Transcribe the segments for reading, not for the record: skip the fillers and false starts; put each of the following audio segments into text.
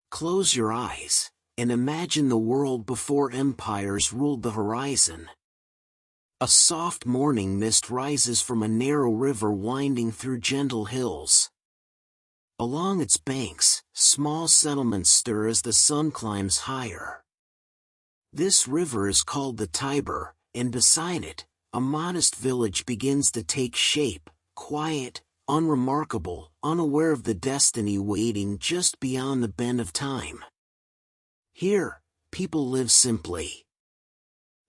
Close your eyes, and imagine the world before empires ruled the horizon. A soft morning mist rises from a narrow river winding through gentle hills. Along its banks, small settlements stir as the sun climbs higher. This river is called the Tiber, and beside it, a modest village begins to take shape, quiet, unremarkable, unaware of the destiny waiting just beyond the bend of time. Here, people live simply.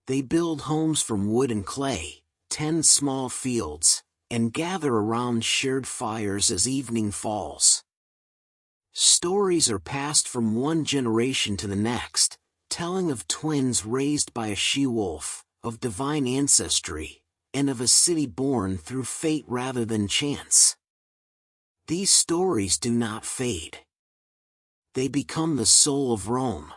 They build homes from wood and clay, tend small fields, and gather around shared fires as evening falls. Stories are passed from one generation to the next, telling of twins raised by a she-wolf, of divine ancestry, and of a city born through fate rather than chance. These stories do not fade. They become the soul of Rome.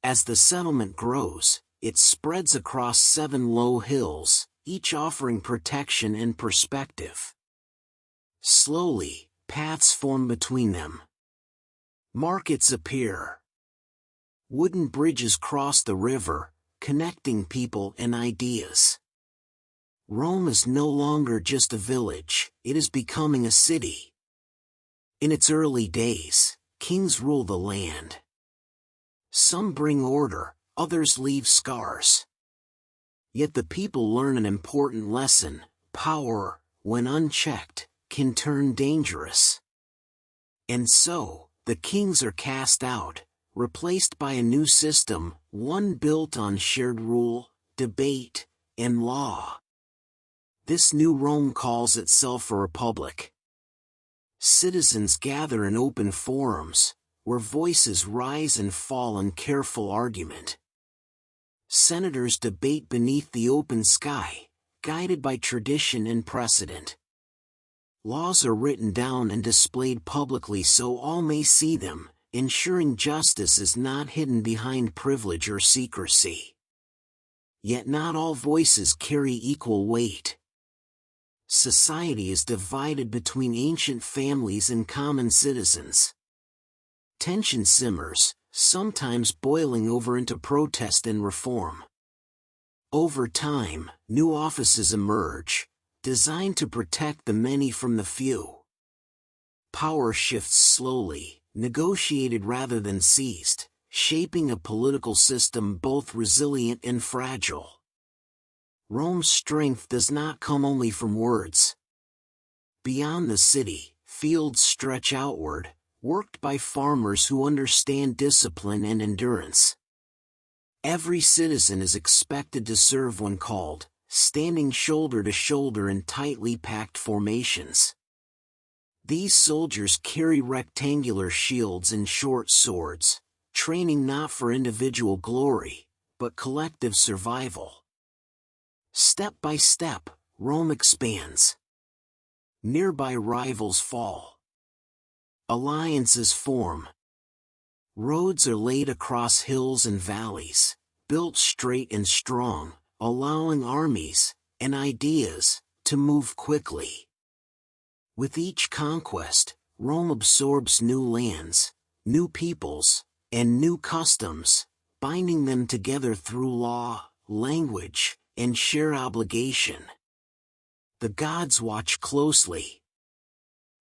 As the settlement grows, it spreads across 7 low hills, each offering protection and perspective. Slowly, paths form between them. Markets appear. Wooden bridges cross the river, connecting people and ideas. Rome is no longer just a village, it is becoming a city. In its early days, kings rule the land. Some bring order, others leave scars. Yet the people learn an important lesson: power, when unchecked, can turn dangerous. And so, the kings are cast out, replaced by a new system, one built on shared rule, debate, and law. This new Rome calls itself a republic. Citizens gather in open forums, where voices rise and fall in careful argument. Senators debate beneath the open sky, guided by tradition and precedent. Laws are written down and displayed publicly so all may see them, ensuring justice is not hidden behind privilege or secrecy. Yet not all voices carry equal weight. Society is divided between ancient families and common citizens. Tension simmers, sometimes boiling over into protest and reform. Over time, new offices emerge, designed to protect the many from the few. Power shifts slowly, negotiated rather than seized, shaping a political system both resilient and fragile. Rome's strength does not come only from words. Beyond the city, fields stretch outward, worked by farmers who understand discipline and endurance. Every citizen is expected to serve when called, standing shoulder to shoulder in tightly packed formations. These soldiers carry rectangular shields and short swords, training not for individual glory, but collective survival. Step by step, Rome expands. Nearby rivals fall. Alliances form. Roads are laid across hills and valleys, built straight and strong, allowing armies and ideas to move quickly. With each conquest, Rome absorbs new lands, new peoples, and new customs, binding them together through law, language, and shared obligation. The gods watch closely.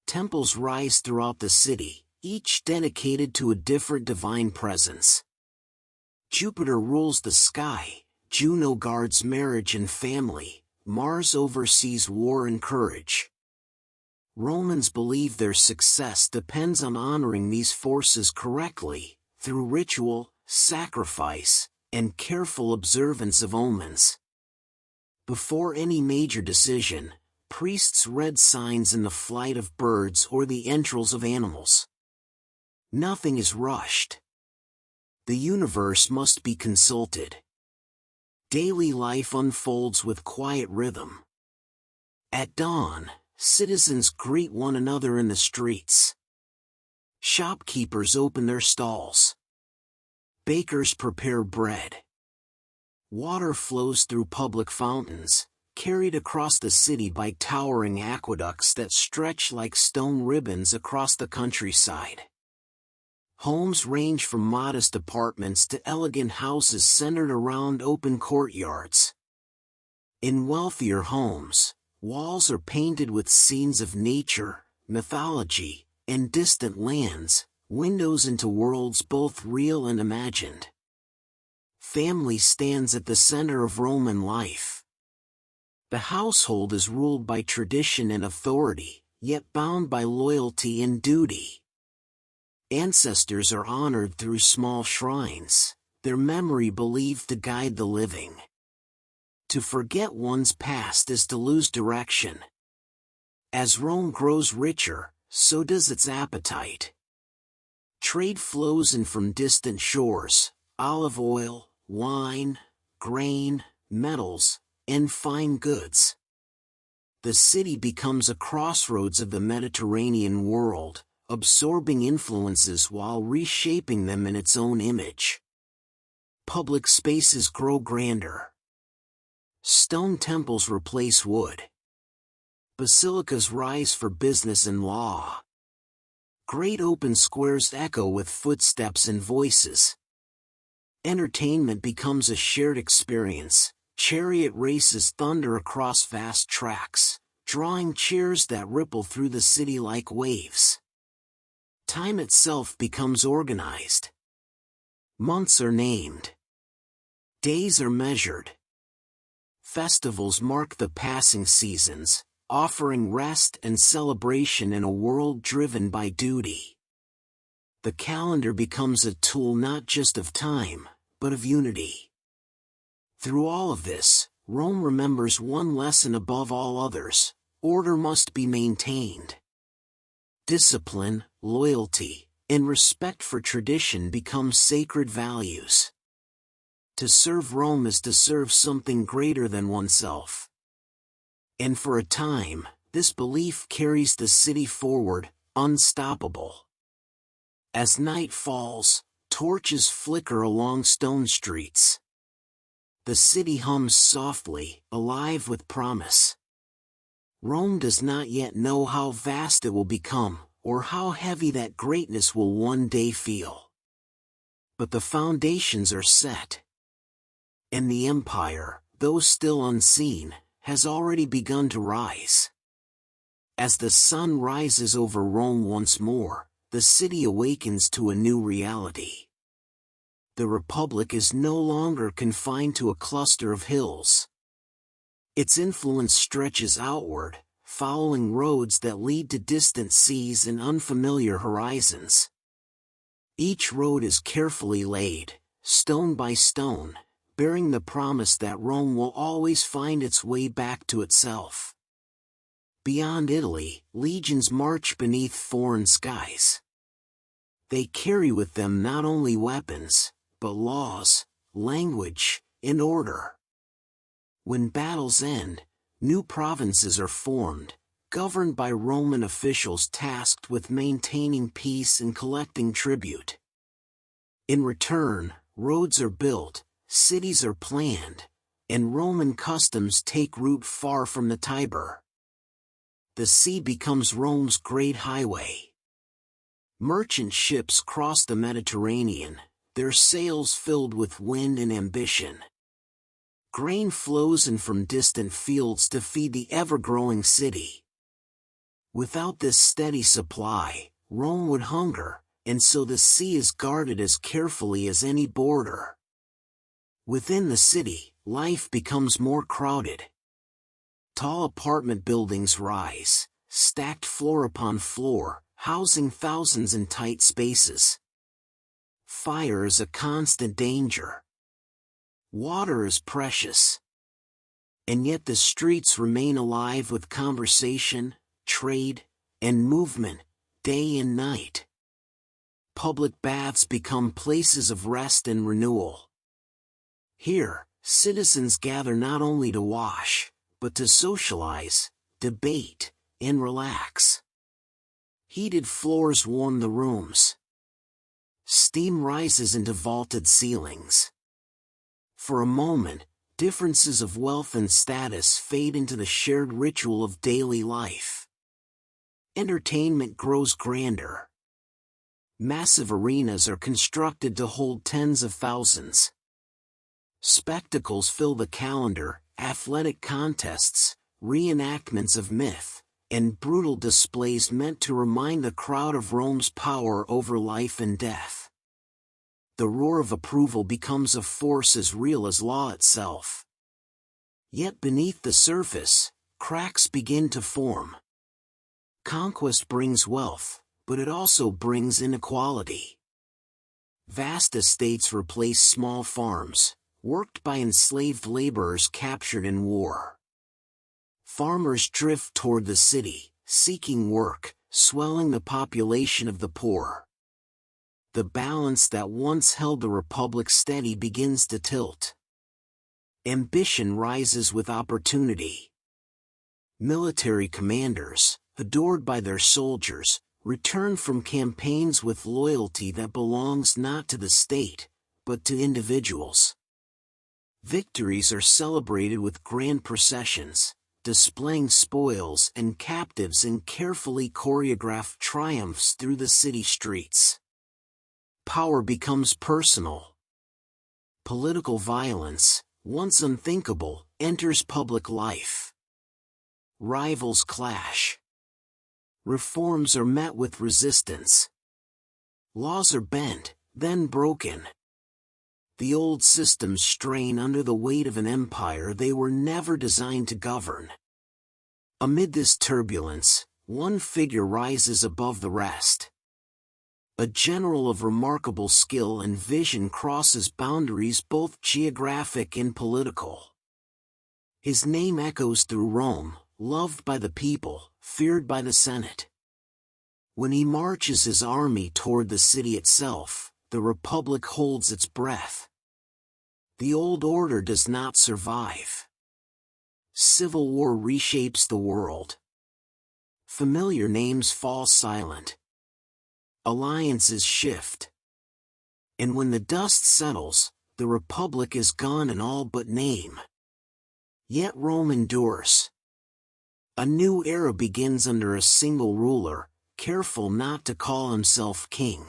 Temples rise throughout the city, each dedicated to a different divine presence. Jupiter rules the sky, Juno guards marriage and family, Mars oversees war and courage. Romans believe their success depends on honoring these forces correctly, through ritual, sacrifice, and careful observance of omens. Before any major decision, priests read signs in the flight of birds or the entrails of animals. Nothing is rushed. The universe must be consulted. Daily life unfolds with quiet rhythm. At dawn, citizens greet one another in the streets. Shopkeepers open their stalls. Bakers prepare bread. Water flows through public fountains, carried across the city by towering aqueducts that stretch like stone ribbons across the countryside. Homes range from modest apartments to elegant houses centered around open courtyards. In wealthier homes, walls are painted with scenes of nature, mythology, and distant lands, windows into worlds both real and imagined. Family stands at the center of Roman life. The household is ruled by tradition and authority, yet bound by loyalty and duty. Ancestors are honored through small shrines, their memory believed to guide the living. To forget one's past is to lose direction. As Rome grows richer, so does its appetite. Trade flows in from distant shores, olive oil, wine, grain, metals, and fine goods. The city becomes a crossroads of the Mediterranean world, absorbing influences while reshaping them in its own image. Public spaces grow grander. Stone temples replace wood. Basilicas rise for business and law. Great open squares echo with footsteps and voices. Entertainment becomes a shared experience. Chariot races thunder across vast tracks, drawing cheers that ripple through the city like waves. Time itself becomes organized. Months are named. Days are measured. Festivals mark the passing seasons, offering rest and celebration in a world driven by duty. The calendar becomes a tool not just of time, but of unity. Through all of this, Rome remembers one lesson above all others: order must be maintained. Discipline, loyalty, and respect for tradition become sacred values. To serve Rome is to serve something greater than oneself. And for a time, this belief carries the city forward, unstoppable. As night falls, torches flicker along stone streets. The city hums softly, alive with promise. Rome does not yet know how vast it will become, or how heavy that greatness will one day feel. But the foundations are set. And the empire, though still unseen, has already begun to rise. As the sun rises over Rome once more, the city awakens to a new reality. The Republic is no longer confined to a cluster of hills. Its influence stretches outward, following roads that lead to distant seas and unfamiliar horizons. Each road is carefully laid, stone by stone, bearing the promise that Rome will always find its way back to itself. Beyond Italy, legions march beneath foreign skies. They carry with them not only weapons, but laws, language, and order. When battles end, new provinces are formed, governed by Roman officials tasked with maintaining peace and collecting tribute. In return, roads are built, cities are planned, and Roman customs take root far from the Tiber. The sea becomes Rome's great highway. Merchant ships cross the Mediterranean, their sails filled with wind and ambition. Grain flows in from distant fields to feed the ever-growing city. Without this steady supply, Rome would hunger, and so the sea is guarded as carefully as any border. Within the city, life becomes more crowded. Tall apartment buildings rise, stacked floor upon floor, housing thousands in tight spaces. Fire is a constant danger. Water is precious. And yet the streets remain alive with conversation, trade, and movement, day and night. Public baths become places of rest and renewal. Here, citizens gather not only to wash, but to socialize, debate, and relax. Heated floors warm the rooms. Steam rises into vaulted ceilings. For a moment, differences of wealth and status fade into the shared ritual of daily life. Entertainment grows grander. Massive arenas are constructed to hold tens of thousands. Spectacles fill the calendar, athletic contests, reenactments of myth, and brutal displays meant to remind the crowd of Rome's power over life and death. The roar of approval becomes a force as real as law itself. Yet beneath the surface, cracks begin to form. Conquest brings wealth, but it also brings inequality. Vast estates replace small farms, worked by enslaved laborers captured in war. Farmers drift toward the city, seeking work, swelling the population of the poor. The balance that once held the republic steady begins to tilt. Ambition rises with opportunity. Military commanders, adored by their soldiers, return from campaigns with loyalty that belongs not to the state, but to individuals. Victories are celebrated with grand processions, displaying spoils and captives in carefully choreographed triumphs through the city streets. Power becomes personal. Political violence, once unthinkable, enters public life. Rivals clash. Reforms are met with resistance. Laws are bent, then broken. The old systems strain under the weight of an empire they were never designed to govern. Amid this turbulence, one figure rises above the rest. A general of remarkable skill and vision crosses boundaries both geographic and political. His name echoes through Rome, loved by the people, feared by the Senate. When he marches his army toward the city itself, the Republic holds its breath. The old order does not survive. Civil war reshapes the world. Familiar names fall silent. Alliances shift. And when the dust settles, the Republic is gone in all but name. Yet Rome endures. A new era begins under a single ruler, careful not to call himself king.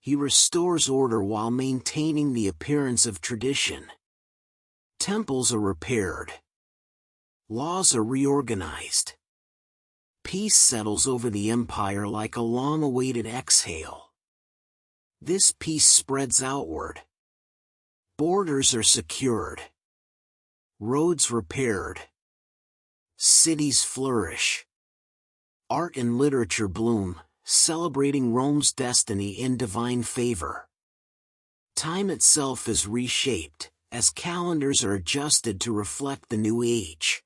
He restores order while maintaining the appearance of tradition. Temples are repaired. Laws are reorganized. Peace settles over the empire like a long-awaited exhale. This peace spreads outward. Borders are secured. Roads repaired. Cities flourish. Art and literature bloom, celebrating Rome's destiny in divine favor. Time itself is reshaped, as calendars are adjusted to reflect the new age.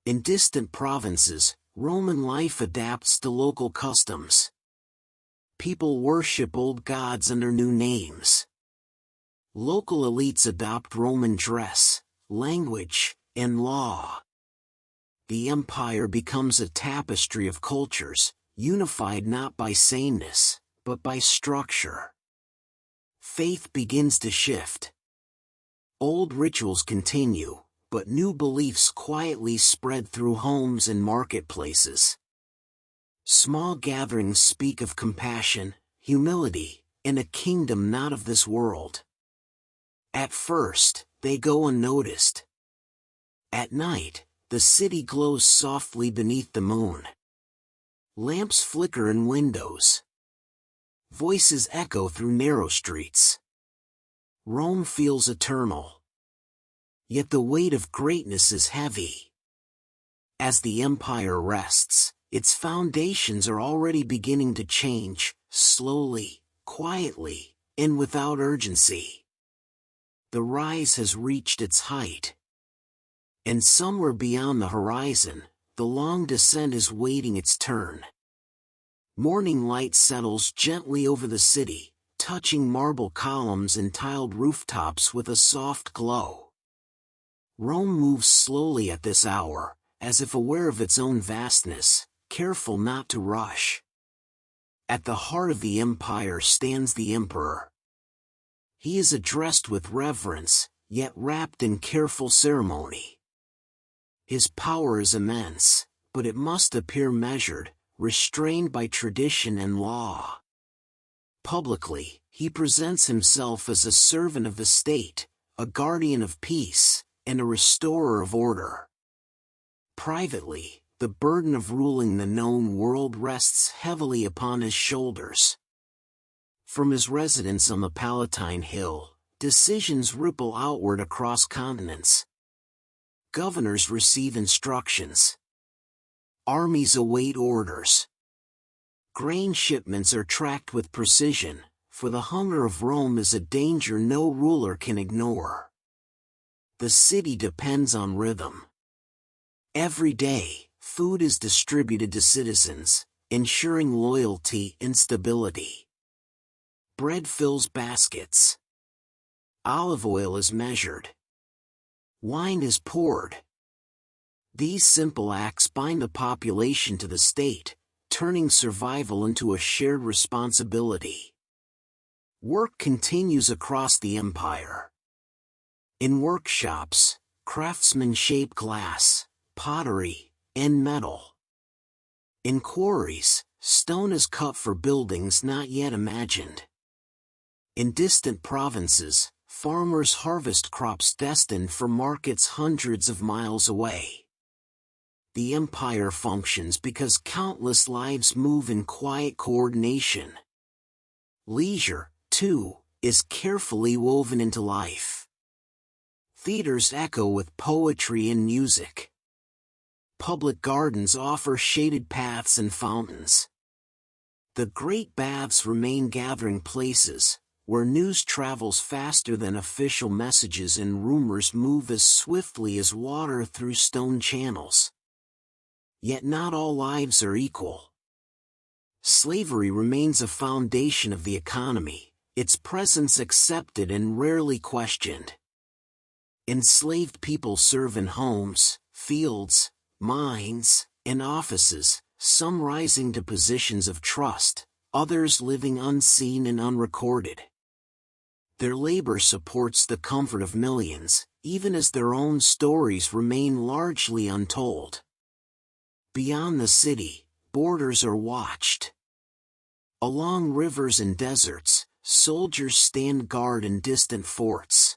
In distant provinces, Roman life adapts to local customs. People worship old gods under new names. Local elites adopt Roman dress, language, and law. The empire becomes a tapestry of cultures, unified not by sameness, but by structure. Faith begins to shift. Old rituals continue, but new beliefs quietly spread through homes and marketplaces. Small gatherings speak of compassion, humility, and a kingdom not of this world. At first, they go unnoticed. At night, the city glows softly beneath the moon. Lamps flicker in windows. Voices echo through narrow streets. Rome feels eternal. Yet the weight of greatness is heavy. As the empire rests, its foundations are already beginning to change, slowly, quietly, and without urgency. The rise has reached its height. And somewhere beyond the horizon, the long descent is waiting its turn. Morning light settles gently over the city, touching marble columns and tiled rooftops with a soft glow. Rome moves slowly at this hour, as if aware of its own vastness, careful not to rush. At the heart of the empire stands the emperor. He is addressed with reverence, yet wrapped in careful ceremony. His power is immense, but it must appear measured, restrained by tradition and law. Publicly, he presents himself as a servant of the state, a guardian of peace, and a restorer of order. Privately, the burden of ruling the known world rests heavily upon his shoulders. From his residence on the Palatine Hill, decisions ripple outward across continents. Governors receive instructions. Armies await orders. Grain shipments are tracked with precision, for the hunger of Rome is a danger no ruler can ignore. The city depends on rhythm. Every day, food is distributed to citizens, ensuring loyalty and stability. Bread fills baskets. Olive oil is measured. Wine is poured. These simple acts bind the population to the state, turning survival into a shared responsibility. Work continues across the empire. In workshops, craftsmen shape glass, pottery, and metal. In quarries, stone is cut for buildings not yet imagined. In distant provinces, farmers harvest crops destined for markets hundreds of miles away. The empire functions because countless lives move in quiet coordination. Leisure, too, is carefully woven into life. Theaters echo with poetry and music. Public gardens offer shaded paths and fountains. The great baths remain gathering places, where news travels faster than official messages and rumors move as swiftly as water through stone channels. Yet not all lives are equal. Slavery remains a foundation of the economy, its presence accepted and rarely questioned. Enslaved people serve in homes, fields, mines, and offices, some rising to positions of trust, others living unseen and unrecorded. Their labor supports the comfort of millions, even as their own stories remain largely untold. Beyond the city, borders are watched. Along rivers and deserts, soldiers stand guard in distant forts.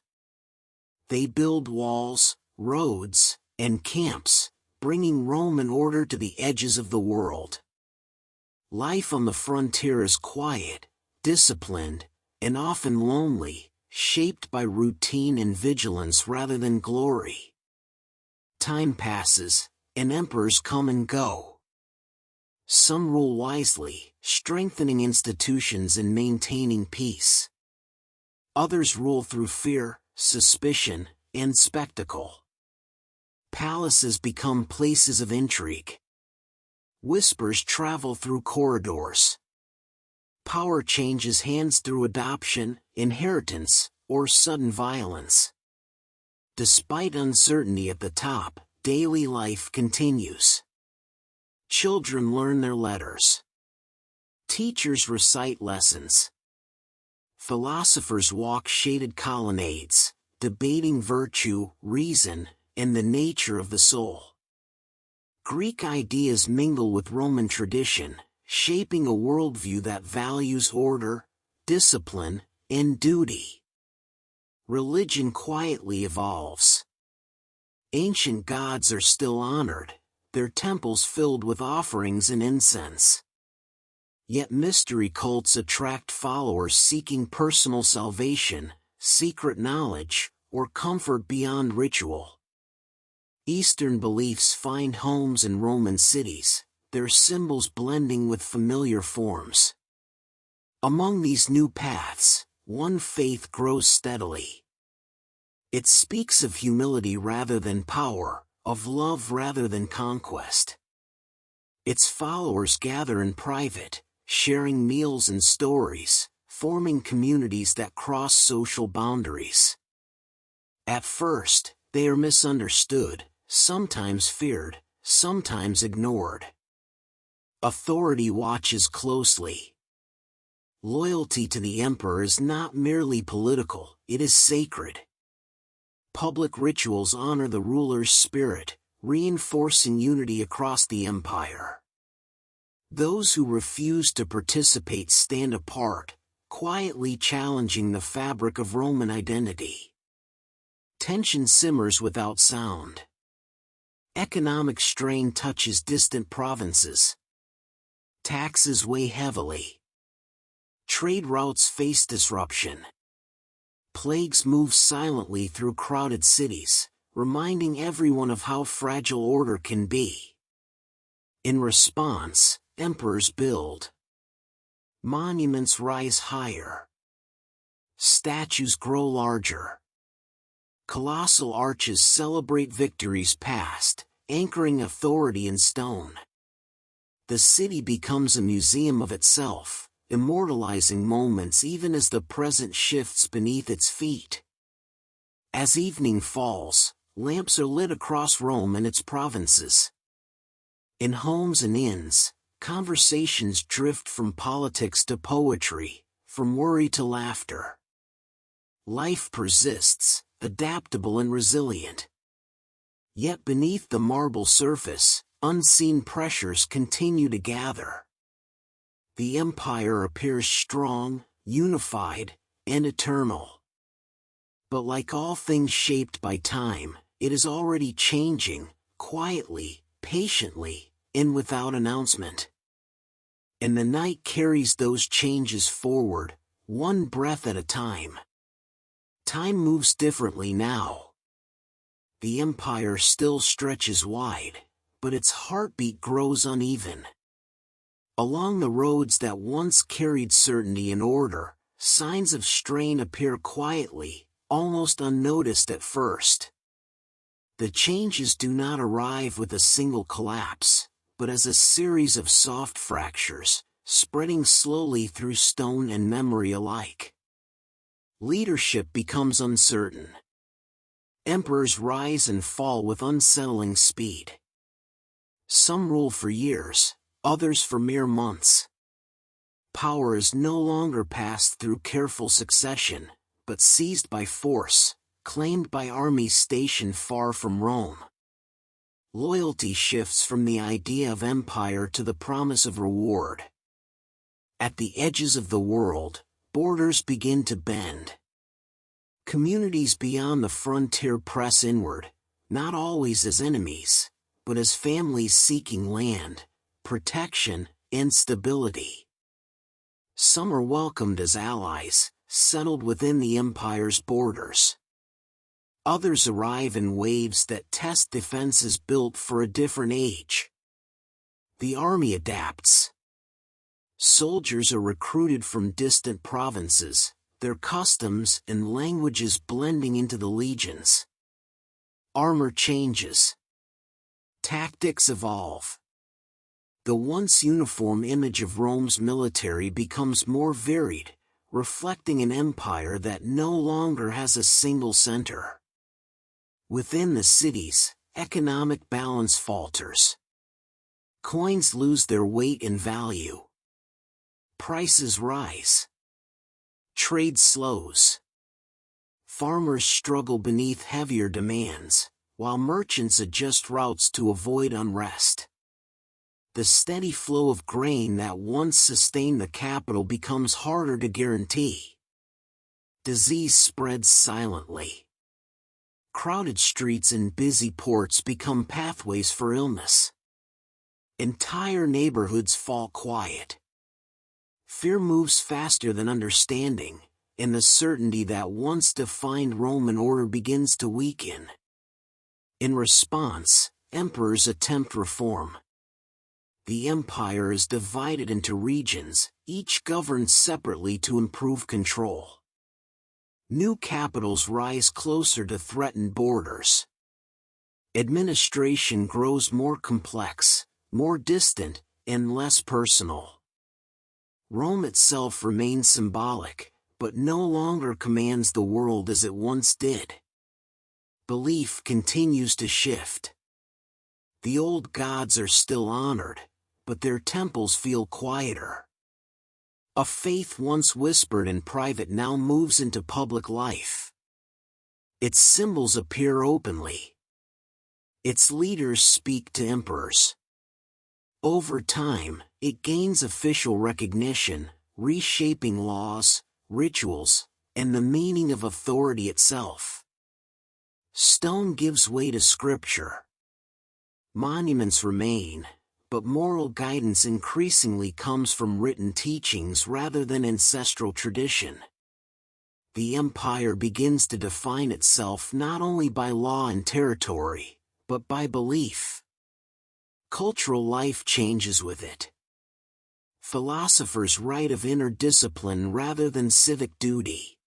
They build walls, roads, and camps, bringing Roman order to the edges of the world. Life on the frontier is quiet, disciplined, and often lonely, shaped by routine and vigilance rather than glory. Time passes, and emperors come and go. Some rule wisely, strengthening institutions and maintaining peace. Others rule through fear, suspicion, and spectacle. Palaces become places of intrigue. Whispers travel through corridors. Power changes hands through adoption, inheritance, or sudden violence. Despite uncertainty at the top, daily life continues. Children learn their letters. Teachers recite lessons. Philosophers walk shaded colonnades, debating virtue, reason, and the nature of the soul. Greek ideas mingle with Roman tradition, shaping a worldview that values order, discipline, and duty. Religion quietly evolves. Ancient gods are still honored, their temples filled with offerings and incense. Yet mystery cults attract followers seeking personal salvation, secret knowledge, or comfort beyond ritual. Eastern beliefs find homes in Roman cities, their symbols blending with familiar forms. Among these new paths, one faith grows steadily. It speaks of humility rather than power, of love rather than conquest. Its followers gather in private, sharing meals and stories, forming communities that cross social boundaries. At first, they are misunderstood, sometimes feared, sometimes ignored. Authority watches closely. Loyalty to the emperor is not merely political, it is sacred. Public rituals honor the ruler's spirit, reinforcing unity across the empire. Those who refuse to participate stand apart, quietly challenging the fabric of Roman identity. Tension simmers without sound. Economic strain touches distant provinces. Taxes weigh heavily. Trade routes face disruption. Plagues move silently through crowded cities, reminding everyone of how fragile order can be. In response, emperors build. Monuments rise higher. Statues grow larger. Colossal arches celebrate victories past, anchoring authority in stone. The city becomes a museum of itself, immortalizing moments even as the present shifts beneath its feet. As evening falls, lamps are lit across Rome and its provinces. In homes and inns, conversations drift from politics to poetry, from worry to laughter. Life persists, adaptable and resilient. Yet beneath the marble surface, unseen pressures continue to gather. The empire appears strong, unified, and eternal. But like all things shaped by time, it is already changing, quietly, patiently, and without announcement. And the night carries those changes forward, one breath at a time. Time moves differently now. The empire still stretches wide, but its heartbeat grows uneven. Along the roads that once carried certainty and order, signs of strain appear quietly, almost unnoticed at first. The changes do not arrive with a single collapse, but as a series of soft fractures, spreading slowly through stone and memory alike. Leadership becomes uncertain. Emperors rise and fall with unsettling speed. Some rule for years, others for mere months. Power is no longer passed through careful succession, but seized by force, claimed by armies stationed far from Rome. Loyalty shifts from the idea of empire to the promise of reward. At the edges of the world, borders begin to bend. Communities beyond the frontier press inward, not always as enemies, but as families seeking land, protection, and stability. Some are welcomed as allies, settled within the empire's borders. Others arrive in waves that test defenses built for a different age. The army adapts. Soldiers are recruited from distant provinces, their customs and languages blending into the legions. Armor changes. Tactics evolve. The once uniform image of Rome's military becomes more varied, reflecting an empire that no longer has a single center. Within the cities, economic balance falters. Coins lose their weight and value. Prices rise. Trade slows. Farmers struggle beneath heavier demands, while merchants adjust routes to avoid unrest. The steady flow of grain that once sustained the capital becomes harder to guarantee. Disease spreads silently. Crowded streets and busy ports become pathways for illness. Entire neighborhoods fall quiet. Fear moves faster than understanding, and the certainty that once defined Roman order begins to weaken. In response, emperors attempt reform. The empire is divided into regions, each governed separately to improve control. New capitals rise closer to threatened borders. Administration grows more complex, more distant, and less personal. Rome itself remains symbolic, but no longer commands the world as it once did. Belief continues to shift. The old gods are still honored, but their temples feel quieter. A faith once whispered in private now moves into public life. Its symbols appear openly. Its leaders speak to emperors. Over time, it gains official recognition, reshaping laws, rituals, and the meaning of authority itself. Stone gives way to scripture. Monuments remain, but moral guidance increasingly comes from written teachings rather than ancestral tradition. The empire begins to define itself not only by law and territory, but by belief. Cultural life changes with it. Philosophers write of inner discipline rather than civic duty.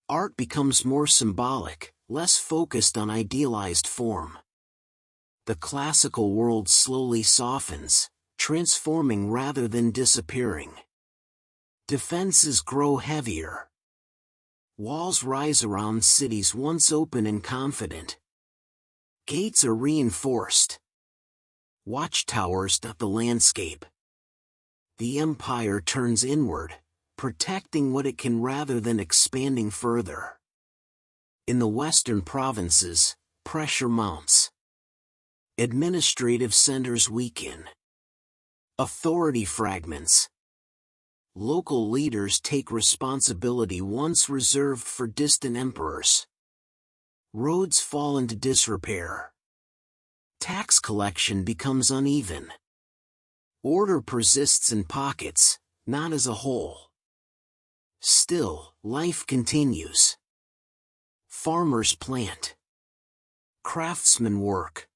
Art becomes more symbolic, less focused on idealized form. The classical world slowly softens, transforming rather than disappearing. Defenses grow heavier. Walls rise around cities once open and confident. Gates are reinforced. Watchtowers dot the landscape. The empire turns inward, protecting what it can rather than expanding further. In the western provinces, pressure mounts. Administrative centers weaken. Authority fragments. Local leaders take responsibility once reserved for distant emperors. Roads fall into disrepair. Tax collection becomes uneven. Order persists in pockets, not as a whole. Still, life continues. Farmers plant. Craftsmen work.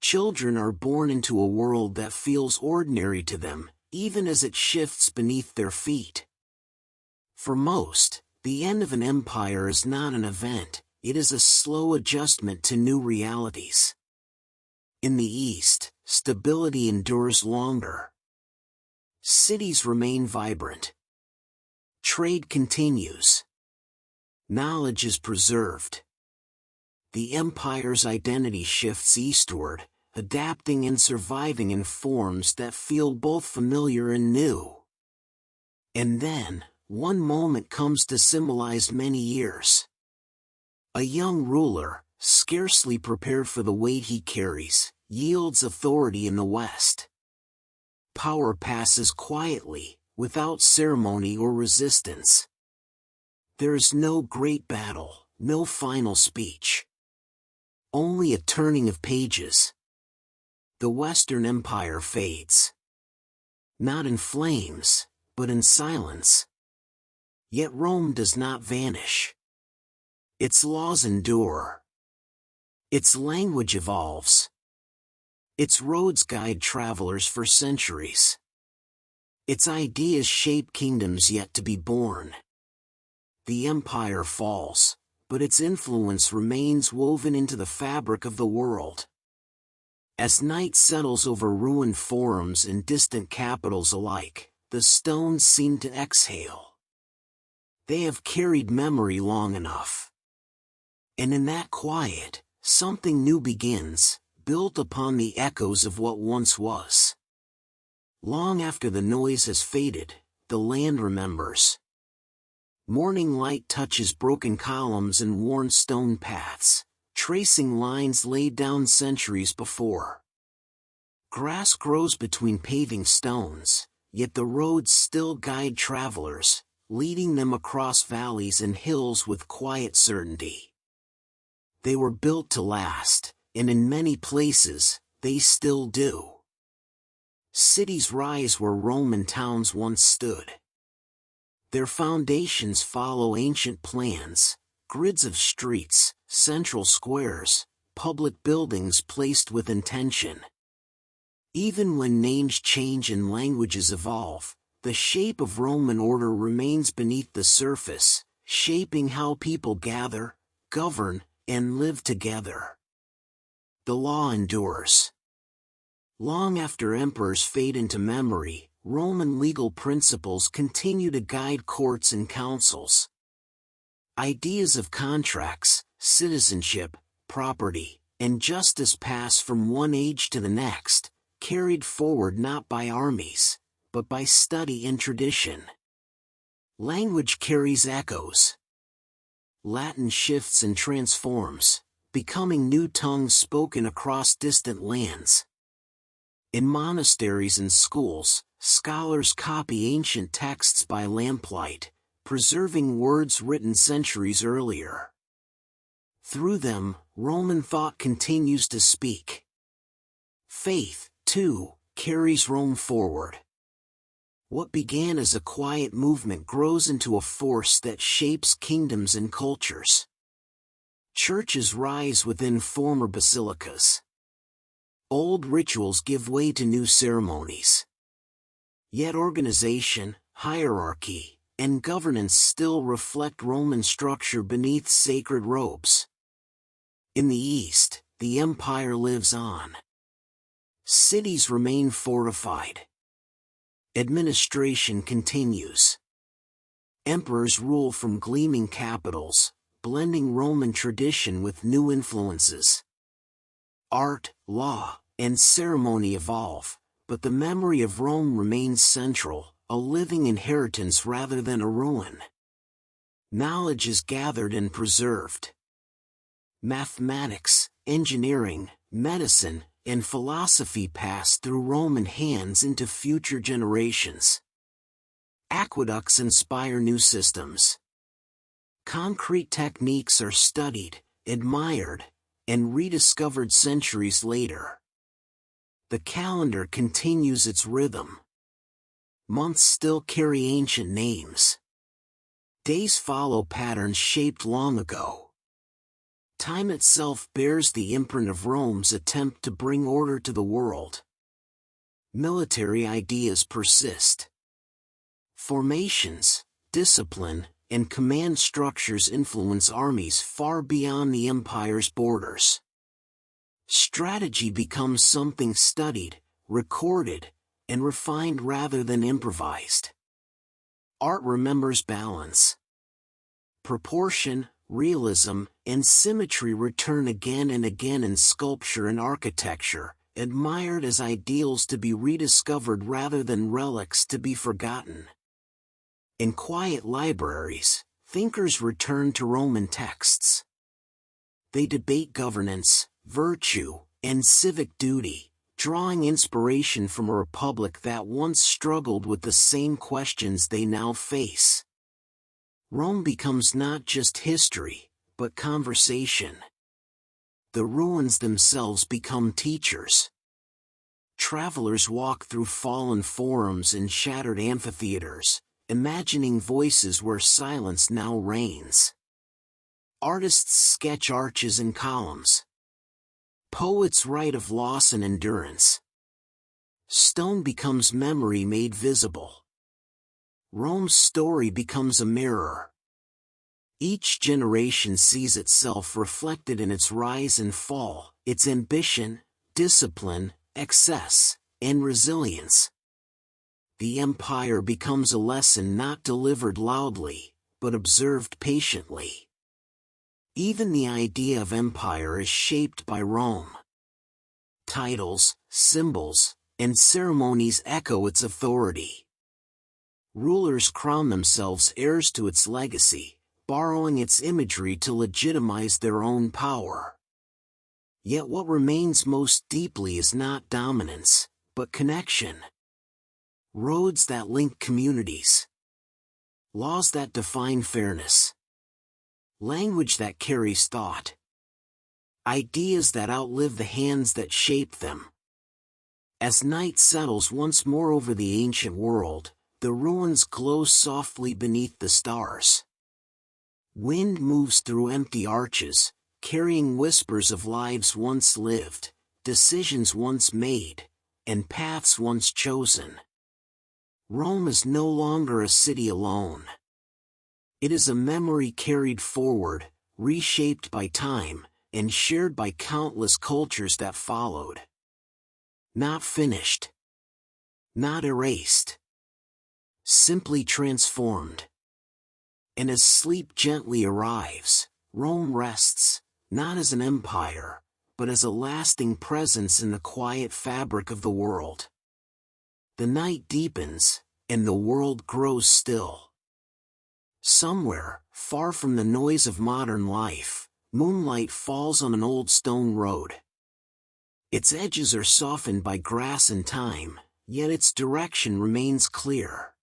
Children are born into a world that feels ordinary to them, even as it shifts beneath their feet. For most, the end of an empire is not an event, it is a slow adjustment to new realities. In the East, stability endures longer. Cities remain vibrant. Trade continues. Knowledge is preserved. The empire's identity shifts eastward, adapting and surviving in forms that feel both familiar and new. And then, one moment comes to symbolize many years. A young ruler, scarcely prepared for the weight he carries, yields authority in the West. Power passes quietly, without ceremony or resistance. There is no great battle, no final speech. Only a turning of pages. The Western Empire fades. Not in flames, but in silence. Yet Rome does not vanish. Its laws endure. Its language evolves. Its roads guide travelers for centuries. Its ideas shape kingdoms yet to be born. The empire falls, but its influence remains woven into the fabric of the world. As night settles over ruined forums and distant capitals alike, the stones seem to exhale. They have carried memory long enough. And in that quiet, something new begins, built upon the echoes of what once was. Long after the noise has faded, the land remembers. Morning light touches broken columns and worn stone paths, tracing lines laid down centuries before. Grass grows between paving stones, yet the roads still guide travelers, leading them across valleys and hills with quiet certainty. They were built to last, and in many places, they still do. Cities rise where Roman towns once stood. Their foundations follow ancient plans, grids of streets, central squares, public buildings placed with intention. Even when names change and languages evolve, the shape of Roman order remains beneath the surface, shaping how people gather, govern, and live together. The law endures. Long after emperors fade into memory, Roman legal principles continue to guide courts and councils. Ideas of contracts, citizenship, property, and justice pass from one age to the next, carried forward not by armies, but by study and tradition. Language carries echoes. Latin shifts and transforms, becoming new tongues spoken across distant lands. In monasteries and schools, scholars copy ancient texts by lamplight, preserving words written centuries earlier. Through them, Roman thought continues to speak. Faith, too, carries Rome forward. What began as a quiet movement grows into a force that shapes kingdoms and cultures. Churches rise within former basilicas. Old rituals give way to new ceremonies. Yet organization, hierarchy, and governance still reflect Roman structure beneath sacred robes. In the East, the empire lives on. Cities remain fortified. Administration continues. Emperors rule from gleaming capitals, blending Roman tradition with new influences. Art, law, and ceremony evolve, but the memory of Rome remains central, a living inheritance rather than a ruin. Knowledge is gathered and preserved. Mathematics, engineering, medicine, and philosophy pass through Roman hands into future generations. Aqueducts inspire new systems. Concrete techniques are studied, admired, and rediscovered centuries later. The calendar continues its rhythm. Months still carry ancient names. Days follow patterns shaped long ago. Time itself bears the imprint of Rome's attempt to bring order to the world. Military ideas persist. Formations, discipline, and command structures influence armies far beyond the empire's borders. Strategy becomes something studied, recorded, and refined rather than improvised. Art remembers balance. Proportion, realism, and symmetry return again and again in sculpture and architecture, admired as ideals to be rediscovered rather than relics to be forgotten. In quiet libraries, thinkers return to Roman texts. They debate governance, virtue, and civic duty, drawing inspiration from a republic that once struggled with the same questions they now face. Rome becomes not just history, but conversation. The ruins themselves become teachers. Travelers walk through fallen forums and shattered amphitheaters, imagining voices where silence now reigns. Artists sketch arches and columns. Poets write of loss and endurance. Stone becomes memory made visible. Rome's story becomes a mirror. Each generation sees itself reflected in its rise and fall, its ambition, discipline, excess, and resilience. The empire becomes a lesson not delivered loudly, but observed patiently. Even the idea of empire is shaped by Rome. Titles, symbols, and ceremonies echo its authority. Rulers crown themselves heirs to its legacy, borrowing its imagery to legitimize their own power. Yet what remains most deeply is not dominance, but connection. Roads that link communities. Laws that define fairness. Language that carries thought. Ideas that outlive the hands that shape them. As night settles once more over the ancient world, the ruins glow softly beneath the stars. Wind moves through empty arches, carrying whispers of lives once lived, decisions once made, and paths once chosen. Rome is no longer a city alone. It is a memory carried forward, reshaped by time, and shared by countless cultures that followed. Not finished. Not erased. Simply transformed. And as sleep gently arrives, Rome rests, not as an empire, but as a lasting presence in the quiet fabric of the world. The night deepens, and the world grows still. Somewhere, far from the noise of modern life, moonlight falls on an old stone road. Its edges are softened by grass and time, yet its direction remains clear.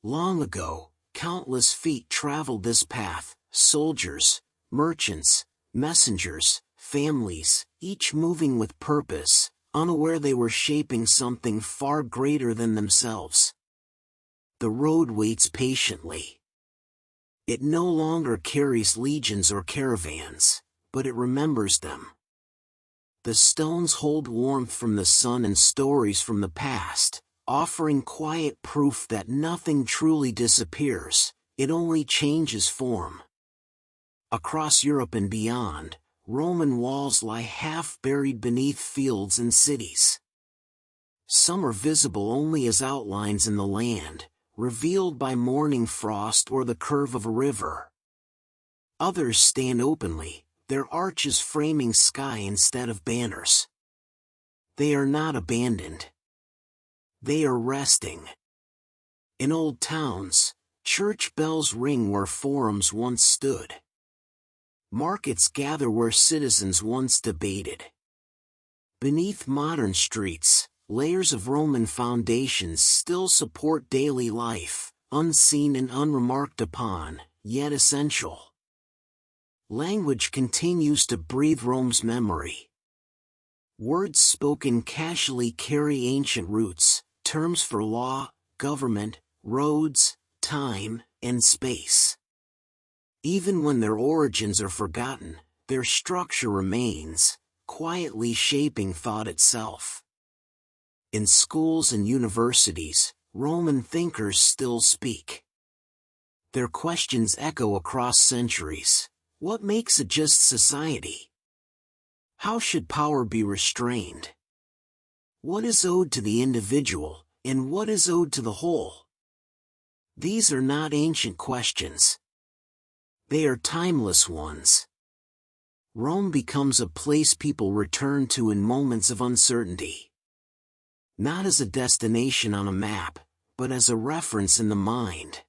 Long ago, countless feet traveled this path, soldiers, merchants, messengers, families, each moving with purpose, unaware they were shaping something far greater than themselves. The road waits patiently. It no longer carries legions or caravans, but it remembers them. The stones hold warmth from the sun and stories from the past, offering quiet proof that nothing truly disappears, it only changes form. Across Europe and beyond, Roman walls lie half-buried beneath fields and cities. Some are visible only as outlines in the land, revealed by morning frost or the curve of a river. Others stand openly, their arches framing sky instead of banners. They are not abandoned. They are resting. In old towns, church bells ring where forums once stood. Markets gather where citizens once debated. Beneath modern streets, layers of Roman foundations still support daily life, unseen and unremarked upon, yet essential. Language continues to breathe Rome's memory. Words spoken casually carry ancient roots, terms for law, government, roads, time, and space. Even when their origins are forgotten, their structure remains, quietly shaping thought itself. In schools and universities, Roman thinkers still speak. Their questions echo across centuries. What makes a just society? How should power be restrained? What is owed to the individual, and what is owed to the whole? These are not ancient questions. They are timeless ones. Rome becomes a place people return to in moments of uncertainty. Not as a destination on a map, but as a reference in the mind.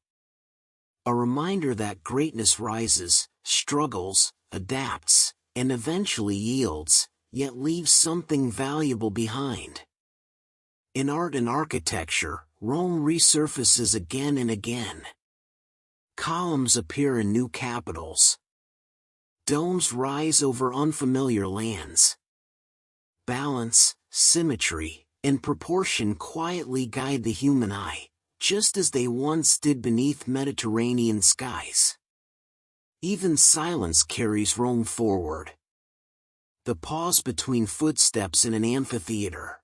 A reminder that greatness rises, struggles, adapts, and eventually yields, yet leaves something valuable behind. In art and architecture, Rome resurfaces again and again. Columns appear in new capitals. Domes rise over unfamiliar lands. Balance, symmetry, and proportion quietly guide the human eye, just as they once did beneath Mediterranean skies. Even silence carries Rome forward. The pause between footsteps in an amphitheater.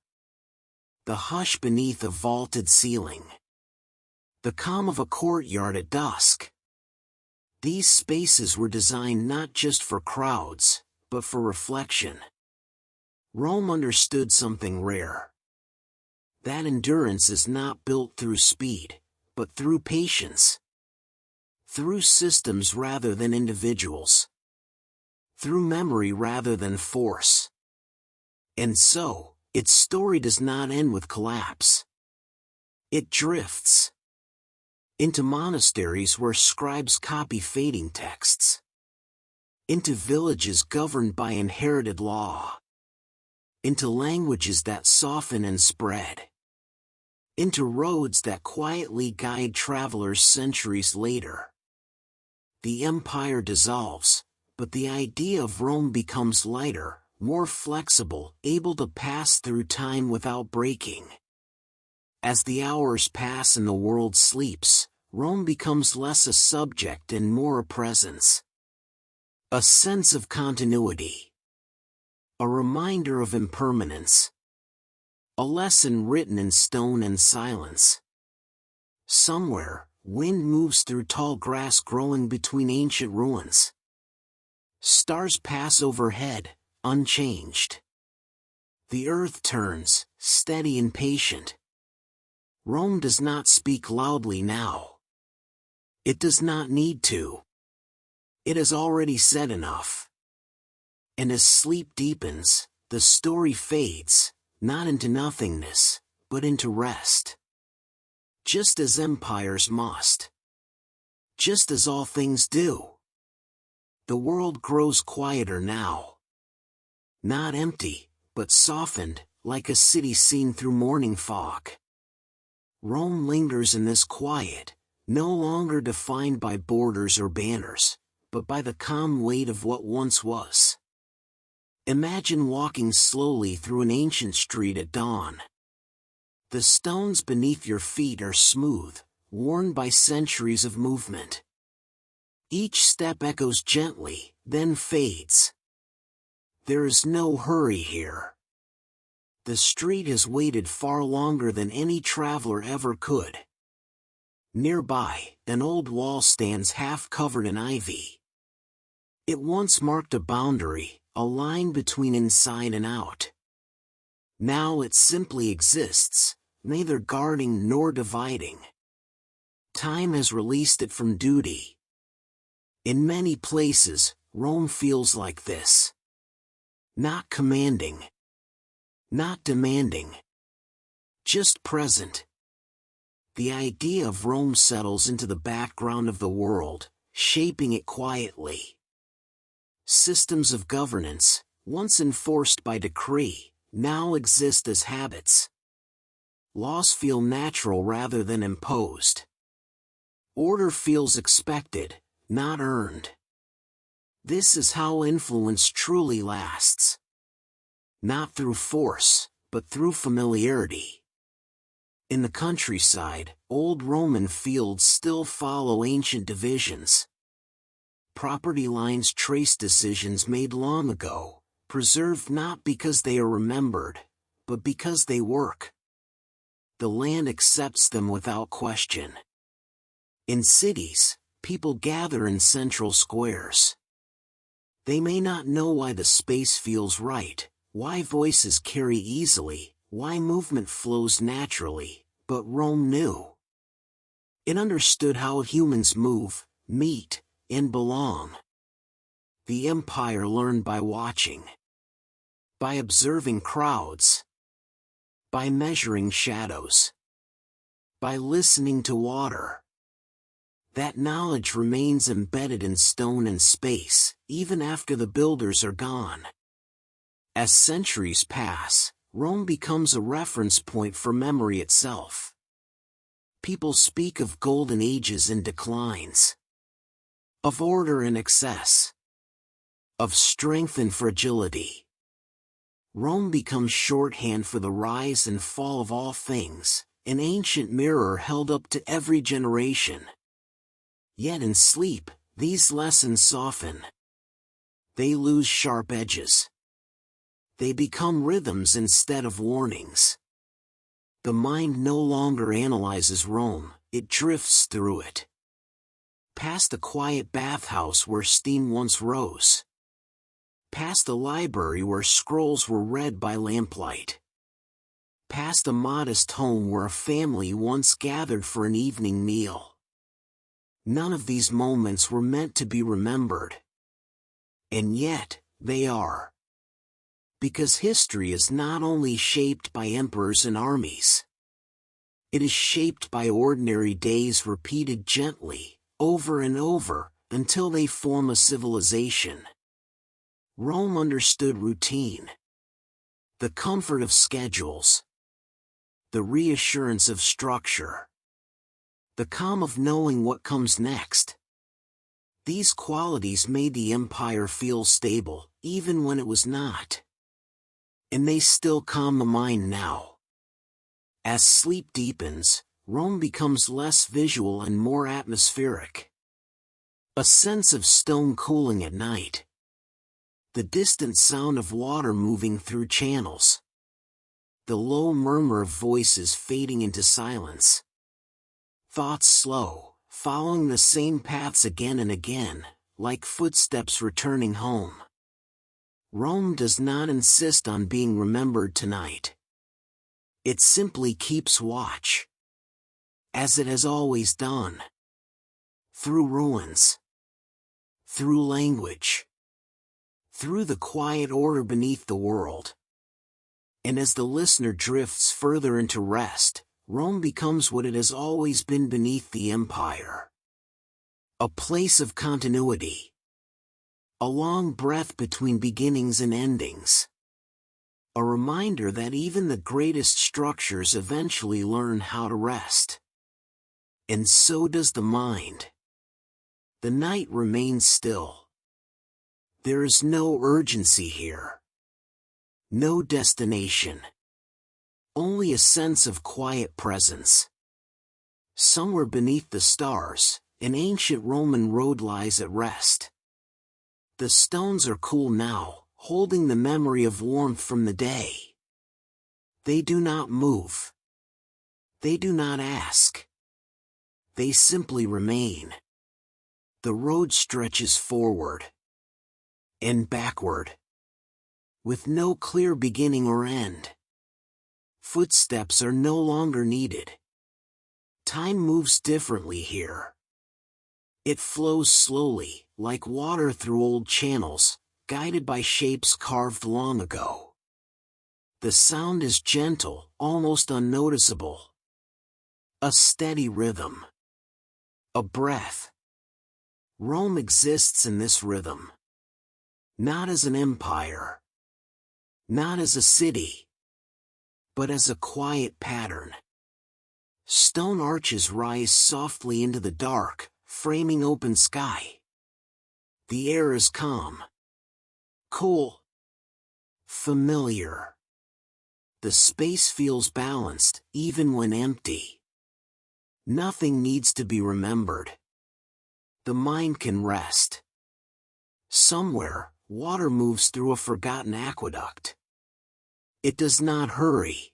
The hush beneath a vaulted ceiling. The calm of a courtyard at dusk. These spaces were designed not just for crowds, but for reflection. Rome understood something rare. That endurance is not built through speed, but through patience. Through systems rather than individuals. Through memory rather than force. And so, its story does not end with collapse. It drifts into monasteries where scribes copy fading texts. Into villages governed by inherited law. Into languages that soften and spread. Into roads that quietly guide travelers centuries later. The empire dissolves, but the idea of Rome becomes lighter, more flexible, able to pass through time without breaking. As the hours pass and the world sleeps, Rome becomes less a subject and more a presence. A sense of continuity. A reminder of impermanence. A lesson written in stone and silence. Somewhere, wind moves through tall grass growing between ancient ruins. Stars pass overhead, unchanged. The earth turns, steady and patient. Rome does not speak loudly now. It does not need to. It has already said enough. And as sleep deepens, the story fades, not into nothingness, but into rest. Just as empires must. Just as all things do. The world grows quieter now. Not empty, but softened, like a city seen through morning fog. Rome lingers in this quiet, no longer defined by borders or banners, but by the calm weight of what once was. Imagine walking slowly through an ancient street at dawn. The stones beneath your feet are smooth, worn by centuries of movement. Each step echoes gently, then fades. There is no hurry here. The street has waited far longer than any traveler ever could. Nearby, an old wall stands half covered in ivy. It once marked a boundary, a line between inside and out. Now it simply exists, neither guarding nor dividing. Time has released it from duty. In many places, Rome feels like this. Not commanding. Not demanding. Just present. The idea of Rome settles into the background of the world, shaping it quietly. Systems of governance, once enforced by decree, now exist as habits. Laws feel natural rather than imposed. Order feels expected, not earned. This is how influence truly lasts. Not through force, but through familiarity. In the countryside, old Roman fields still follow ancient divisions. Property lines trace decisions made long ago, preserved not because they are remembered, but because they work. The land accepts them without question. In cities, people gather in central squares. They may not know why the space feels right, why voices carry easily, why movement flows naturally, but Rome knew. It understood how humans move, meet, and belong. The empire learned by watching. By observing crowds. By measuring shadows. By listening to water. That knowledge remains embedded in stone and space, even after the builders are gone. As centuries pass, Rome becomes a reference point for memory itself. People speak of golden ages and declines. Of order and excess. Of strength and fragility. Rome becomes shorthand for the rise and fall of all things, an ancient mirror held up to every generation. Yet in sleep, these lessons soften. They lose sharp edges. They become rhythms instead of warnings. The mind no longer analyzes Rome, it drifts through it. Past the quiet bathhouse where steam once rose. Past the library where scrolls were read by lamplight. Past a modest home where a family once gathered for an evening meal. None of these moments were meant to be remembered. And yet, they are. Because history is not only shaped by emperors and armies. It is shaped by ordinary days repeated gently, over and over, until they form a civilization. Rome understood routine. The comfort of schedules. The reassurance of structure. The calm of knowing what comes next. These qualities made the empire feel stable, even when it was not. And they still calm the mind now. As sleep deepens, Rome becomes less visual and more atmospheric. A sense of stone cooling at night. The distant sound of water moving through channels. The low murmur of voices fading into silence. Thoughts slow, following the same paths again and again, like footsteps returning home. Rome does not insist on being remembered tonight. It simply keeps watch. As it has always done. Through ruins. Through language. Through the quiet order beneath the world. And as the listener drifts further into rest, Rome becomes what it has always been beneath the empire. A place of continuity. A long breath between beginnings and endings. A reminder that even the greatest structures eventually learn how to rest. And so does the mind. The night remains still. There is no urgency here. No destination. Only a sense of quiet presence. Somewhere beneath the stars, an ancient Roman road lies at rest. The stones are cool now, holding the memory of warmth from the day. They do not move. They do not ask. They simply remain. The road stretches forward and backward, with no clear beginning or end. Footsteps are no longer needed. Time moves differently here. It flows slowly, like water through old channels, guided by shapes carved long ago. The sound is gentle, almost unnoticeable. A steady rhythm. A breath. Rome exists in this rhythm. Not as an empire. Not as a city. But as a quiet pattern. Stone arches rise softly into the dark, framing open sky. The air is calm. Cool. Familiar. The space feels balanced, even when empty. Nothing needs to be remembered. The mind can rest. Somewhere, water moves through a forgotten aqueduct. It does not hurry.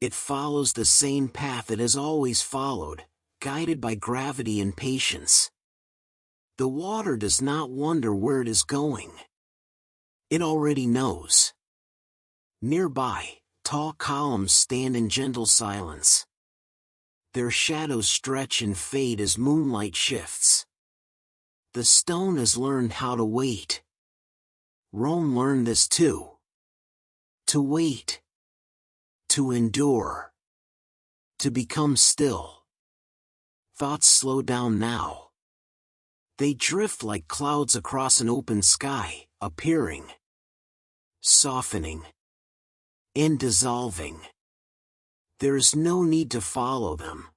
It follows the same path it has always followed, guided by gravity and patience. The water does not wonder where it is going. It already knows. Nearby, tall columns stand in gentle silence. Their shadows stretch and fade as moonlight shifts. The stone has learned how to wait. Rome learned this too. To wait. To endure. To become still. Thoughts slow down now. They drift like clouds across an open sky, appearing, softening, and dissolving. There is no need to follow them.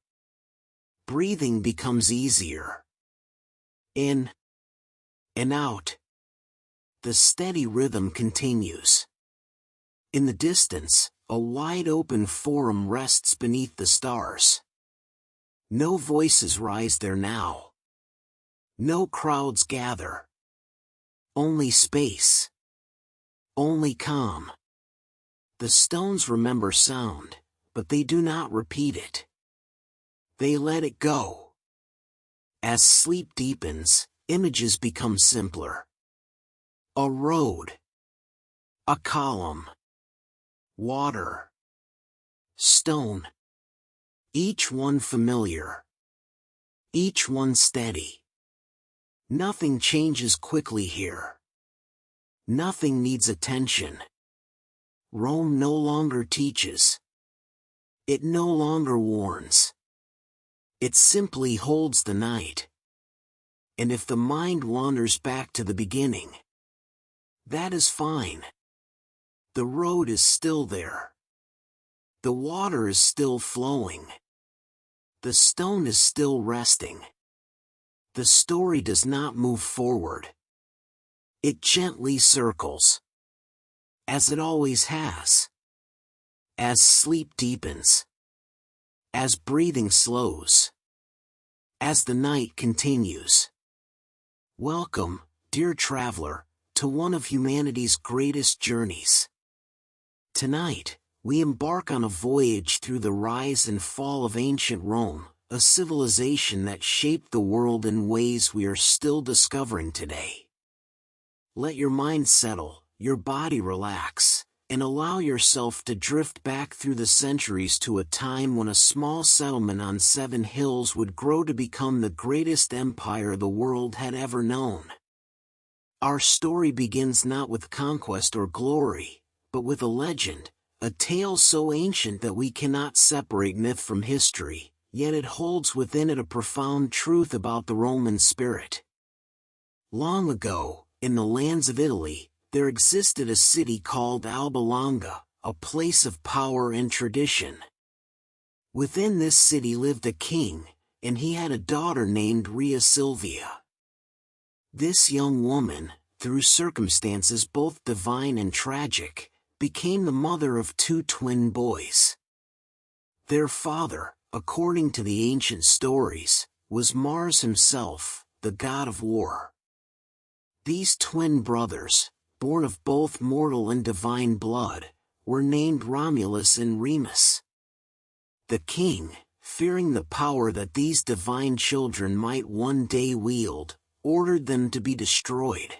Breathing becomes easier. In and out. The steady rhythm continues. In the distance, a wide open forum rests beneath the stars. No voices rise there now. No crowds gather. Only space. Only calm. The stones remember sound, but they do not repeat it. They let it go. As sleep deepens, images become simpler. A road. A column. Water. Stone. Each one familiar. Each one steady. Nothing changes quickly here. Nothing needs attention. Rome no longer teaches. It no longer warns. It simply holds the night. And if the mind wanders back to the beginning, that is fine. The road is still there. The water is still flowing. The stone is still resting. The story does not move forward. It gently circles. As it always has. As sleep deepens. As breathing slows. As the night continues. Welcome, dear traveler, to one of humanity's greatest journeys. Tonight, we embark on a voyage through the rise and fall of ancient Rome, a civilization that shaped the world in ways we are still discovering today. Let your mind settle, your body relax, and allow yourself to drift back through the centuries to a time when a small settlement on 7 hills would grow to become the greatest empire the world had ever known. Our story begins not with conquest or glory, but with a legend, a tale so ancient that we cannot separate myth from history, yet it holds within it a profound truth about the Roman spirit. Long ago, in the lands of Italy, there existed a city called Alba Longa, a place of power and tradition. Within this city lived a king, and he had a daughter named Rhea Silvia. This young woman, through circumstances both divine and tragic, became the mother of two twin boys. Their father, according to the ancient stories, was Mars himself, the god of war. These twin brothers, born of both mortal and divine blood, were named Romulus and Remus. The king, fearing the power that these divine children might one day wield, ordered them to be destroyed.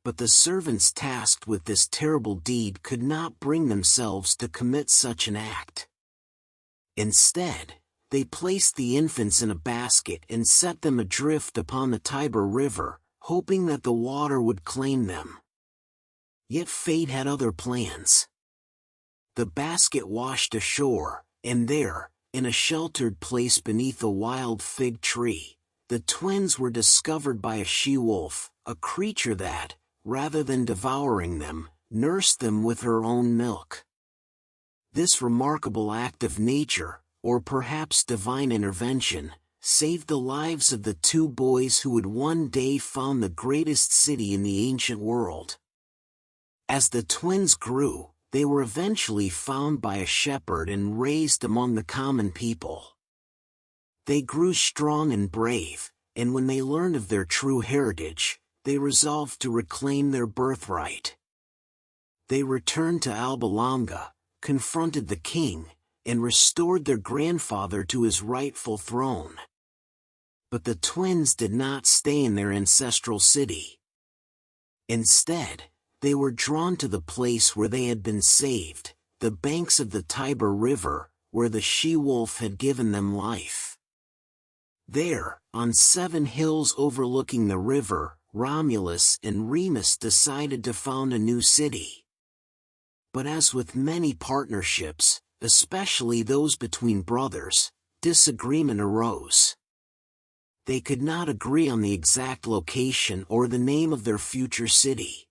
But the servants tasked with this terrible deed could not bring themselves to commit such an act. Instead, they placed the infants in a basket and set them adrift upon the Tiber River, hoping that the water would claim them. Yet fate had other plans. The basket washed ashore, and there, in a sheltered place beneath a wild fig tree, the twins were discovered by a she-wolf, a creature that, rather than devouring them, nursed them with her own milk. This remarkable act of nature, or perhaps divine intervention, saved the lives of the two boys who would one day found the greatest city in the ancient world. As the twins grew, they were eventually found by a shepherd and raised among the common people. They grew strong and brave, and when they learned of their true heritage, they resolved to reclaim their birthright. They returned to Alba Longa, confronted the king, and restored their grandfather to his rightful throne. But the twins did not stay in their ancestral city. Instead, they were drawn to the place where they had been saved, the banks of the Tiber River, where the she-wolf had given them life. There, on 7 hills overlooking the river, Romulus and Remus decided to found a new city. But as with many partnerships, especially those between brothers, disagreement arose. They could not agree on the exact location or the name of their future city.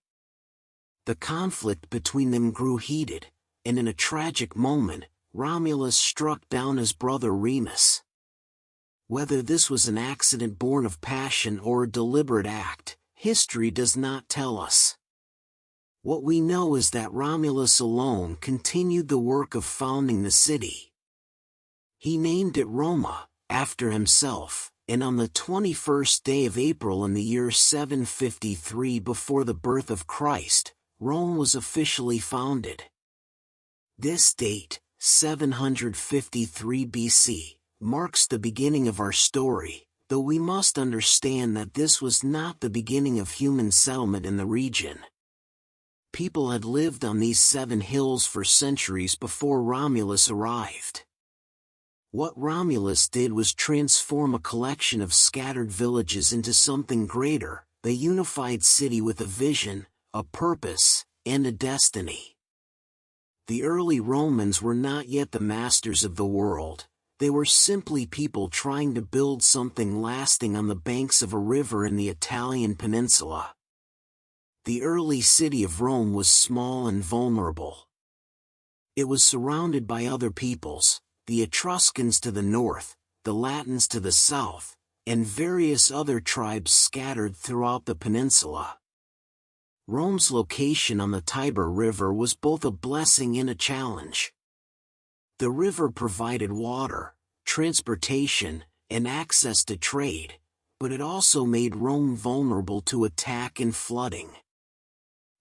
The conflict between them grew heated, and in a tragic moment, Romulus struck down his brother Remus. Whether this was an accident born of passion or a deliberate act, history does not tell us. What we know is that Romulus alone continued the work of founding the city. He named it Roma, after himself, and on the 21st day of April in the year 753 before the birth of Christ, Rome was officially founded. This date, 753 BC, marks the beginning of our story, though we must understand that this was not the beginning of human settlement in the region. People had lived on these 7 hills for centuries before Romulus arrived. What Romulus did was transform a collection of scattered villages into something greater, a unified city with a vision, a purpose, and a destiny. The early Romans were not yet the masters of the world. They were simply people trying to build something lasting on the banks of a river in the Italian peninsula. The early city of Rome was small and vulnerable. It was surrounded by other peoples, the Etruscans to the north, the Latins to the south, and various other tribes scattered throughout the peninsula. Rome's location on the Tiber River was both a blessing and a challenge. The river provided water, transportation, and access to trade, but it also made Rome vulnerable to attack and flooding.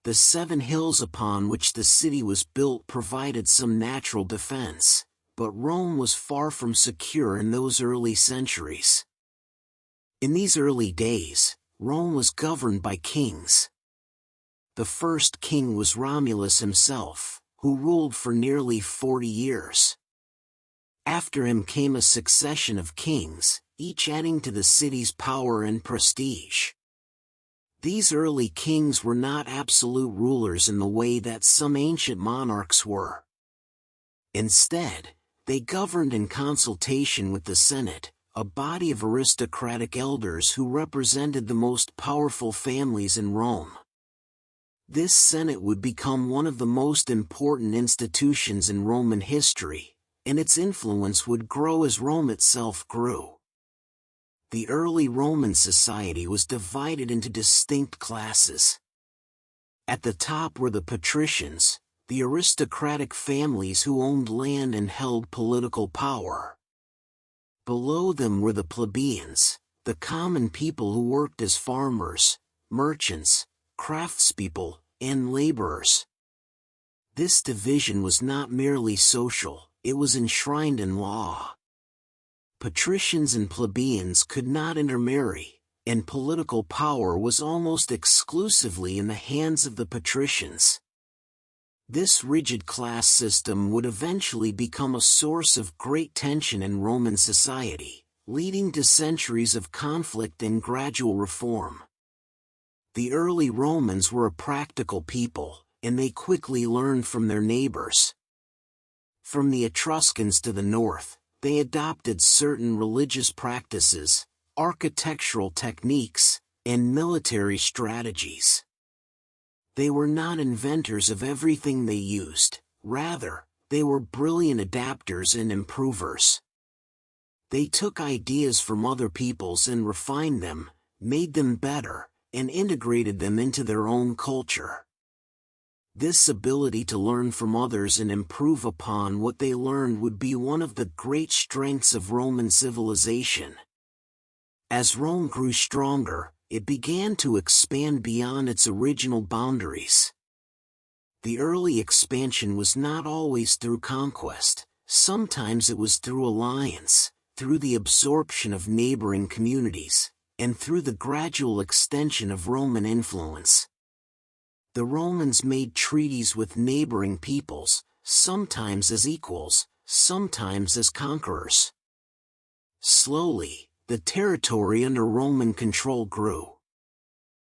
The 7 hills upon which the city was built provided some natural defense, but Rome was far from secure in those early centuries. In these early days, Rome was governed by kings. The first king was Romulus himself, who ruled for nearly 40 years. After him came a succession of kings, each adding to the city's power and prestige. These early kings were not absolute rulers in the way that some ancient monarchs were. Instead, they governed in consultation with the Senate, a body of aristocratic elders who represented the most powerful families in Rome. This Senate would become one of the most important institutions in Roman history, and its influence would grow as Rome itself grew. The early Roman society was divided into distinct classes. At the top were the patricians, the aristocratic families who owned land and held political power. Below them were the plebeians, the common people who worked as farmers, merchants, craftspeople, and laborers. This division was not merely social, it was enshrined in law. Patricians and plebeians could not intermarry, and political power was almost exclusively in the hands of the patricians. This rigid class system would eventually become a source of great tension in Roman society, leading to centuries of conflict and gradual reform. The early Romans were a practical people, and they quickly learned from their neighbors. From the Etruscans to the north, they adopted certain religious practices, architectural techniques, and military strategies. They were not inventors of everything they used, rather, they were brilliant adapters and improvers. They took ideas from other peoples and refined them, made them better, and integrated them into their own culture. This ability to learn from others and improve upon what they learned would be one of the great strengths of Roman civilization. As Rome grew stronger, it began to expand beyond its original boundaries. The early expansion was not always through conquest, sometimes it was through alliance, through the absorption of neighboring communities, and through the gradual extension of Roman influence. The Romans made treaties with neighboring peoples, sometimes as equals, sometimes as conquerors. Slowly, the territory under Roman control grew.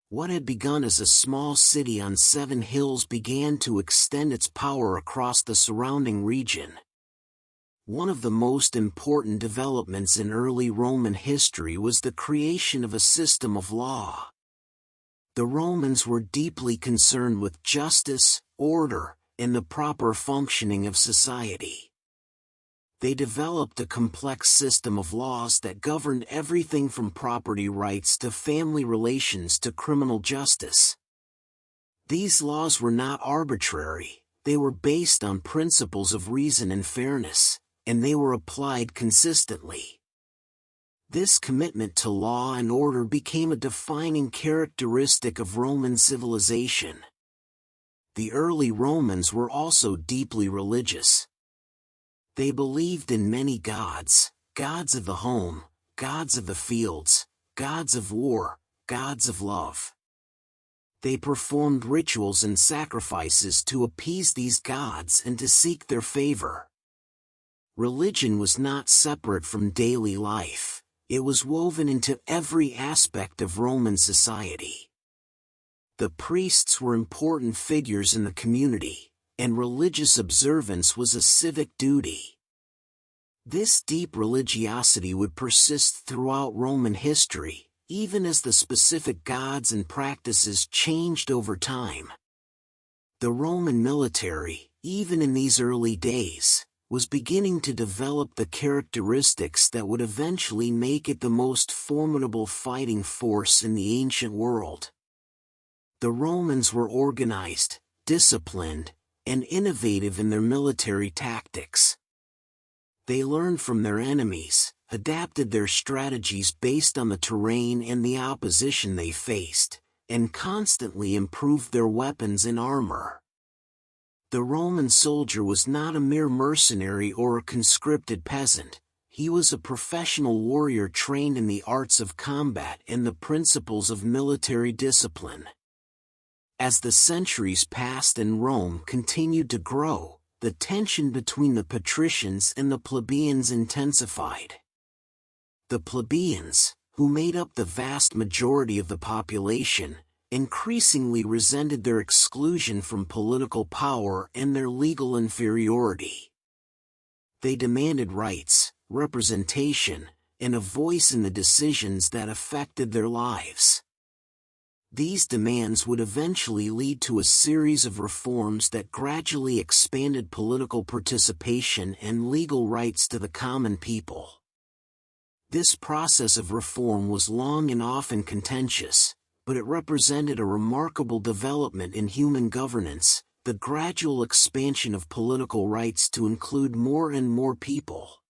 What had begun as a small city on 7 hills began to extend its power across the surrounding region. One of the most important developments in early Roman history was the creation of a system of law. The Romans were deeply concerned with justice, order, and the proper functioning of society. They developed a complex system of laws that governed everything from property rights to family relations to criminal justice. These laws were not arbitrary, they were based on principles of reason and fairness, and they were applied consistently. This commitment to law and order became a defining characteristic of Roman civilization. The early Romans were also deeply religious. They believed in many gods, gods of the home, gods of the fields, gods of war, gods of love. They performed rituals and sacrifices to appease these gods and to seek their favor. Religion was not separate from daily life, it was woven into every aspect of Roman society. The priests were important figures in the community, and religious observance was a civic duty. This deep religiosity would persist throughout Roman history, even as the specific gods and practices changed over time. The Roman military, even in these early days, was beginning to develop the characteristics that would eventually make it the most formidable fighting force in the ancient world. The Romans were organized, disciplined, and innovative in their military tactics. They learned from their enemies, adapted their strategies based on the terrain and the opposition they faced, and constantly improved their weapons and armor. The Roman soldier was not a mere mercenary or a conscripted peasant, he was a professional warrior trained in the arts of combat and the principles of military discipline. As the centuries passed and Rome continued to grow, the tension between the patricians and the plebeians intensified. The plebeians, who made up the vast majority of the population, increasingly resented their exclusion from political power and their legal inferiority. They demanded rights, representation, and a voice in the decisions that affected their lives. These demands would eventually lead to a series of reforms that gradually expanded political participation and legal rights to the common people. This process of reform was long and often contentious, but it represented a remarkable development in human governance, the gradual expansion of political rights to include more and more people.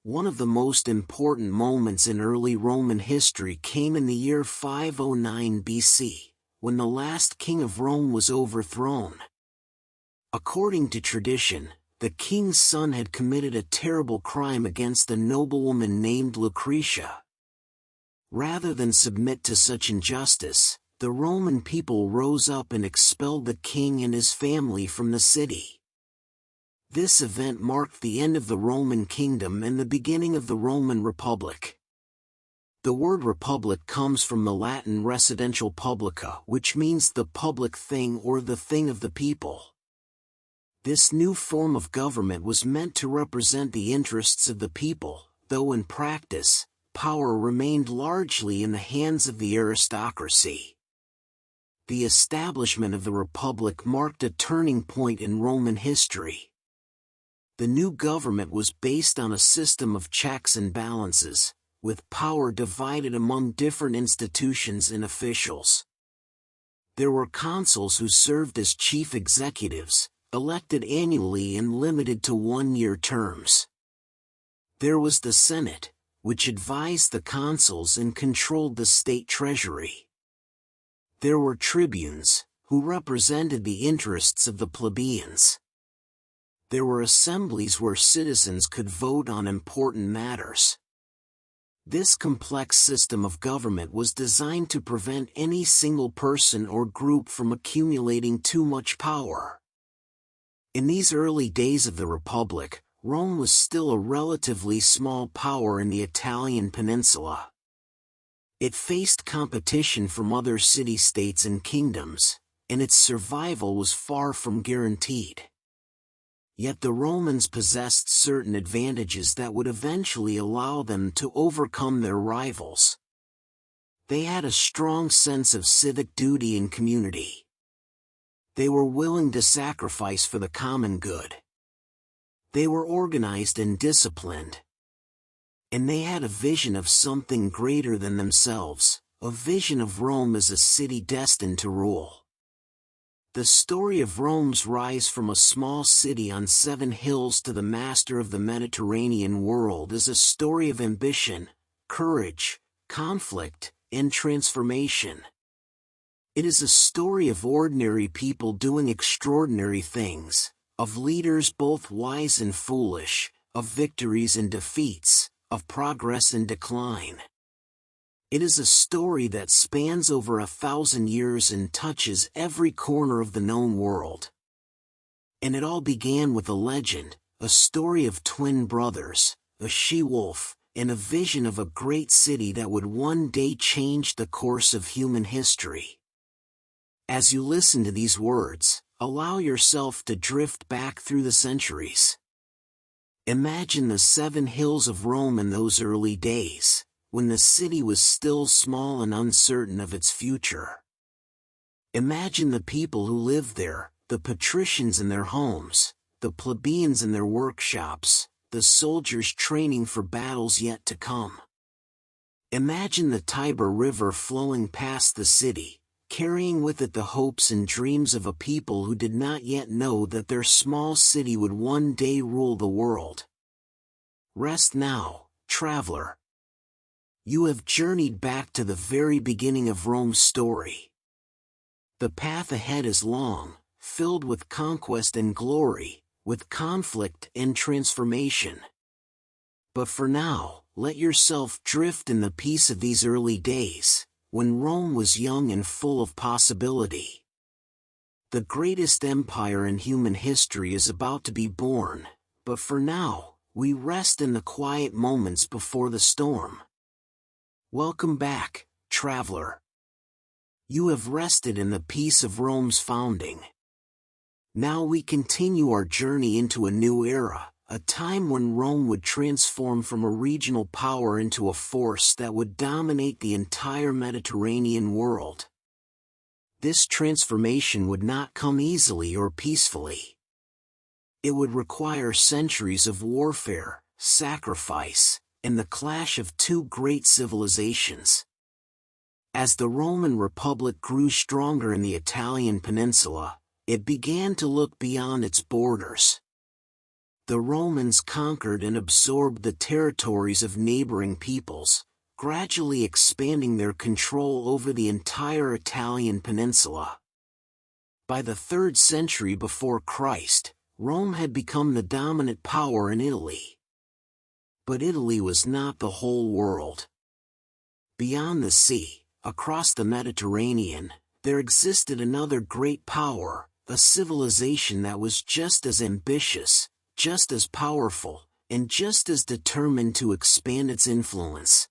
One of the most important moments in early Roman history came in the year 509 BC, when the last king of Rome was overthrown. According to tradition, the king's son had committed a terrible crime against a noblewoman named Lucretia. Rather than submit to such injustice, the Roman people rose up and expelled the king and his family from the city. This event marked the end of the Roman kingdom and the beginning of the Roman Republic. The word republic comes from the Latin residential publica, which means the public thing or the thing of the people. This new form of government was meant to represent the interests of the people, though in practice, power remained largely in the hands of the aristocracy. The establishment of the Republic marked a turning point in Roman history. The new government was based on a system of checks and balances, with power divided among different institutions and officials. There were consuls who served as chief executives, elected annually and limited to one-year terms. There was the Senate, which advised the consuls and controlled the state treasury. There were tribunes, who represented the interests of the plebeians. There were assemblies where citizens could vote on important matters. This complex system of government was designed to prevent any single person or group from accumulating too much power. In these early days of the Republic, Rome was still a relatively small power in the Italian peninsula. It faced competition from other city-states and kingdoms, and its survival was far from guaranteed. Yet the Romans possessed certain advantages that would eventually allow them to overcome their rivals. They had a strong sense of civic duty and community. They were willing to sacrifice for the common good. They were organized and disciplined. And they had a vision of something greater than themselves, a vision of Rome as a city destined to rule. The story of Rome's rise from a small city on 7 hills to the master of the Mediterranean world is a story of ambition, courage, conflict, and transformation. It is a story of ordinary people doing extraordinary things, of leaders both wise and foolish, of victories and defeats, of progress and decline. It is a story that spans over 1,000 years and touches every corner of the known world. And it all began with a legend, a story of twin brothers, a she-wolf, and a vision of a great city that would one day change the course of human history. As you listen to these words, allow yourself to drift back through the centuries. Imagine the 7 hills of Rome in those early days, when the city was still small and uncertain of its future. Imagine the people who lived there, the patricians in their homes, the plebeians in their workshops, the soldiers training for battles yet to come. Imagine the Tiber River flowing past the city, carrying with it the hopes and dreams of a people who did not yet know that their small city would one day rule the world. Rest now, traveler. You have journeyed back to the very beginning of Rome's story. The path ahead is long, filled with conquest and glory, with conflict and transformation. But for now, let yourself drift in the peace of these early days, when Rome was young and full of possibility. The greatest empire in human history is about to be born, but for now, we rest in the quiet moments before the storm. Welcome back, traveler. You have rested in the peace of Rome's founding. Now we continue our journey into a new era, a time when Rome would transform from a regional power into a force that would dominate the entire Mediterranean world. This transformation would not come easily or peacefully. It would require centuries of warfare, sacrifice, and the clash of two great civilizations. As the Roman Republic grew stronger in the Italian peninsula, it began to look beyond its borders. The Romans conquered and absorbed the territories of neighboring peoples, gradually expanding their control over the entire Italian peninsula. By the 3rd century before Christ, Rome had become the dominant power in Italy. But Italy was not the whole world. Beyond the sea, across the Mediterranean, there existed another great power, a civilization that was just as ambitious, just as powerful, and just as determined to expand its influence.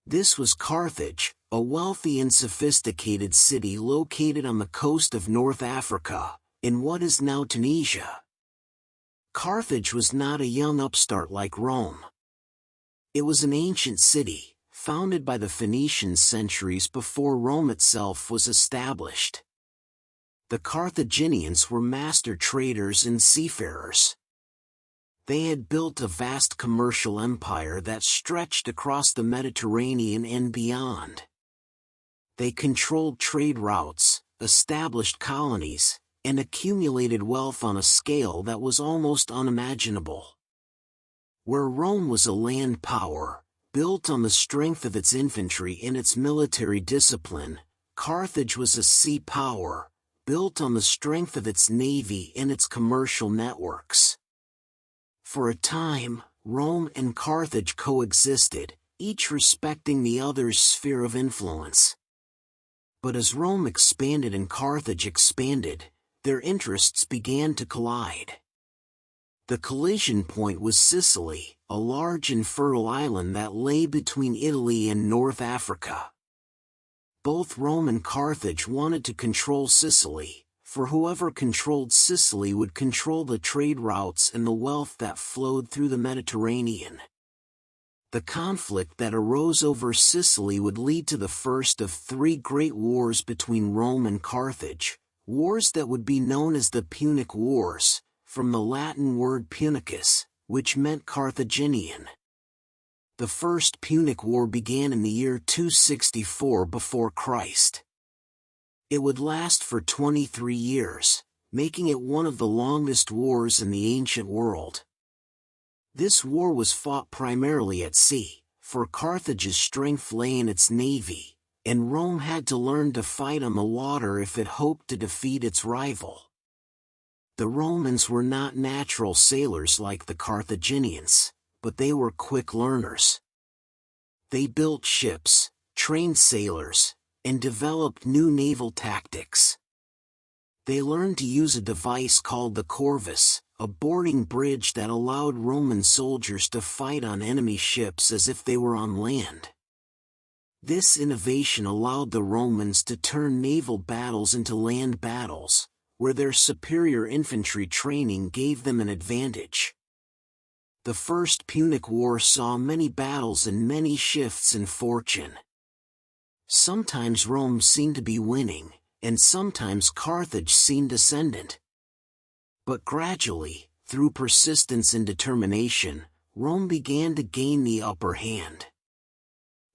This was Carthage, a wealthy and sophisticated city located on the coast of North Africa, in what is now Tunisia. Carthage was not a young upstart like Rome. It was an ancient city, founded by the Phoenicians centuries before Rome itself was established. The Carthaginians were master traders and seafarers. They had built a vast commercial empire that stretched across the Mediterranean and beyond. They controlled trade routes, established colonies, and accumulated wealth on a scale that was almost unimaginable. Where Rome was a land power, built on the strength of its infantry and its military discipline, Carthage was a sea power, built on the strength of its navy and its commercial networks. For a time, Rome and Carthage coexisted, each respecting the other's sphere of influence. But as Rome expanded and Carthage expanded, their interests began to collide. The collision point was Sicily, a large and fertile island that lay between Italy and North Africa. Both Rome and Carthage wanted to control Sicily, for whoever controlled Sicily would control the trade routes and the wealth that flowed through the Mediterranean. The conflict that arose over Sicily would lead to the first of 3 great wars between Rome and Carthage, wars that would be known as the Punic Wars, from the Latin word punicus, which meant Carthaginian. The First Punic War began in the year 264 before Christ. It would last for 23 years, making it one of the longest wars in the ancient world. This war was fought primarily at sea, for Carthage's strength lay in its navy, and Rome had to learn to fight on the water if it hoped to defeat its rival. The Romans were not natural sailors like the Carthaginians, but they were quick learners. They built ships, trained sailors, and developed new naval tactics. They learned to use a device called the corvus, a boarding bridge that allowed Roman soldiers to fight on enemy ships as if they were on land. This innovation allowed the Romans to turn naval battles into land battles, where their superior infantry training gave them an advantage. The First Punic War saw many battles and many shifts in fortune. Sometimes Rome seemed to be winning, and sometimes Carthage seemed ascendant. But gradually, through persistence and determination, Rome began to gain the upper hand.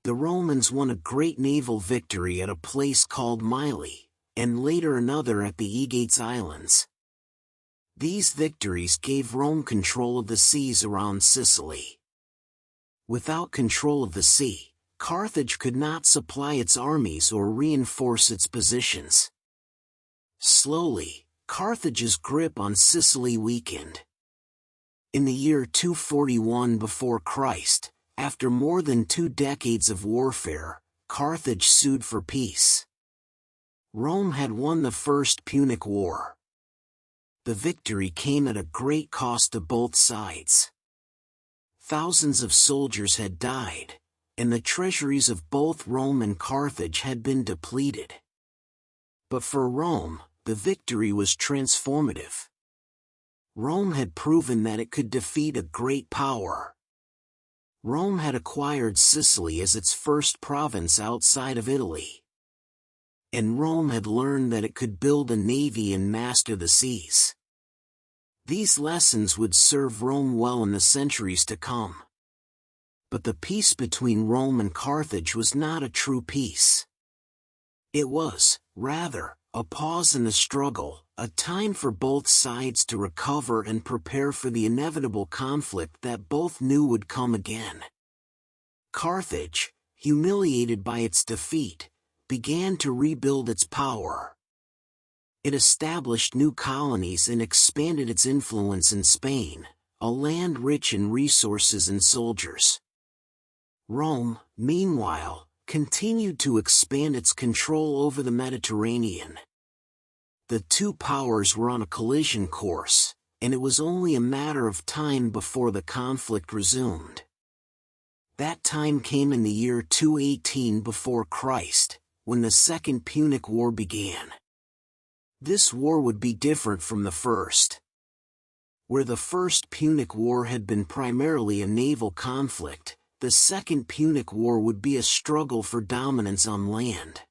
The Romans won a great naval victory at a place called Mylae, and later another at the Aegates Islands. These victories gave Rome control of the seas around Sicily. Without control of the sea, Carthage could not supply its armies or reinforce its positions. Slowly, Carthage's grip on Sicily weakened. In the year 241 before Christ, after more than 2 decades of warfare, Carthage sued for peace. Rome had won the First Punic War. The victory came at a great cost to both sides. Thousands of soldiers had died, and the treasuries of both Rome and Carthage had been depleted. But for Rome, the victory was transformative. Rome had proven that it could defeat a great power. Rome had acquired Sicily as its first province outside of Italy. and Rome had learned that it could build a navy and master the seas. These lessons would serve Rome well in the centuries to come. But the peace between Rome and Carthage was not a true peace. It was, rather, a pause in the struggle, a time for both sides to recover and prepare for the inevitable conflict that both knew would come again. Carthage, humiliated by its defeat, began to rebuild its power. It established new colonies and expanded its influence in Spain, a land rich in resources and soldiers. Rome, meanwhile, continued to expand its control over the Mediterranean. The two powers were on a collision course, and it was only a matter of time before the conflict resumed. That time came in the year 218 before Christ, when the Second Punic War began. This war would be different from the first. Where the First Punic War had been primarily a naval conflict, the Second Punic War would be a struggle for dominance on land.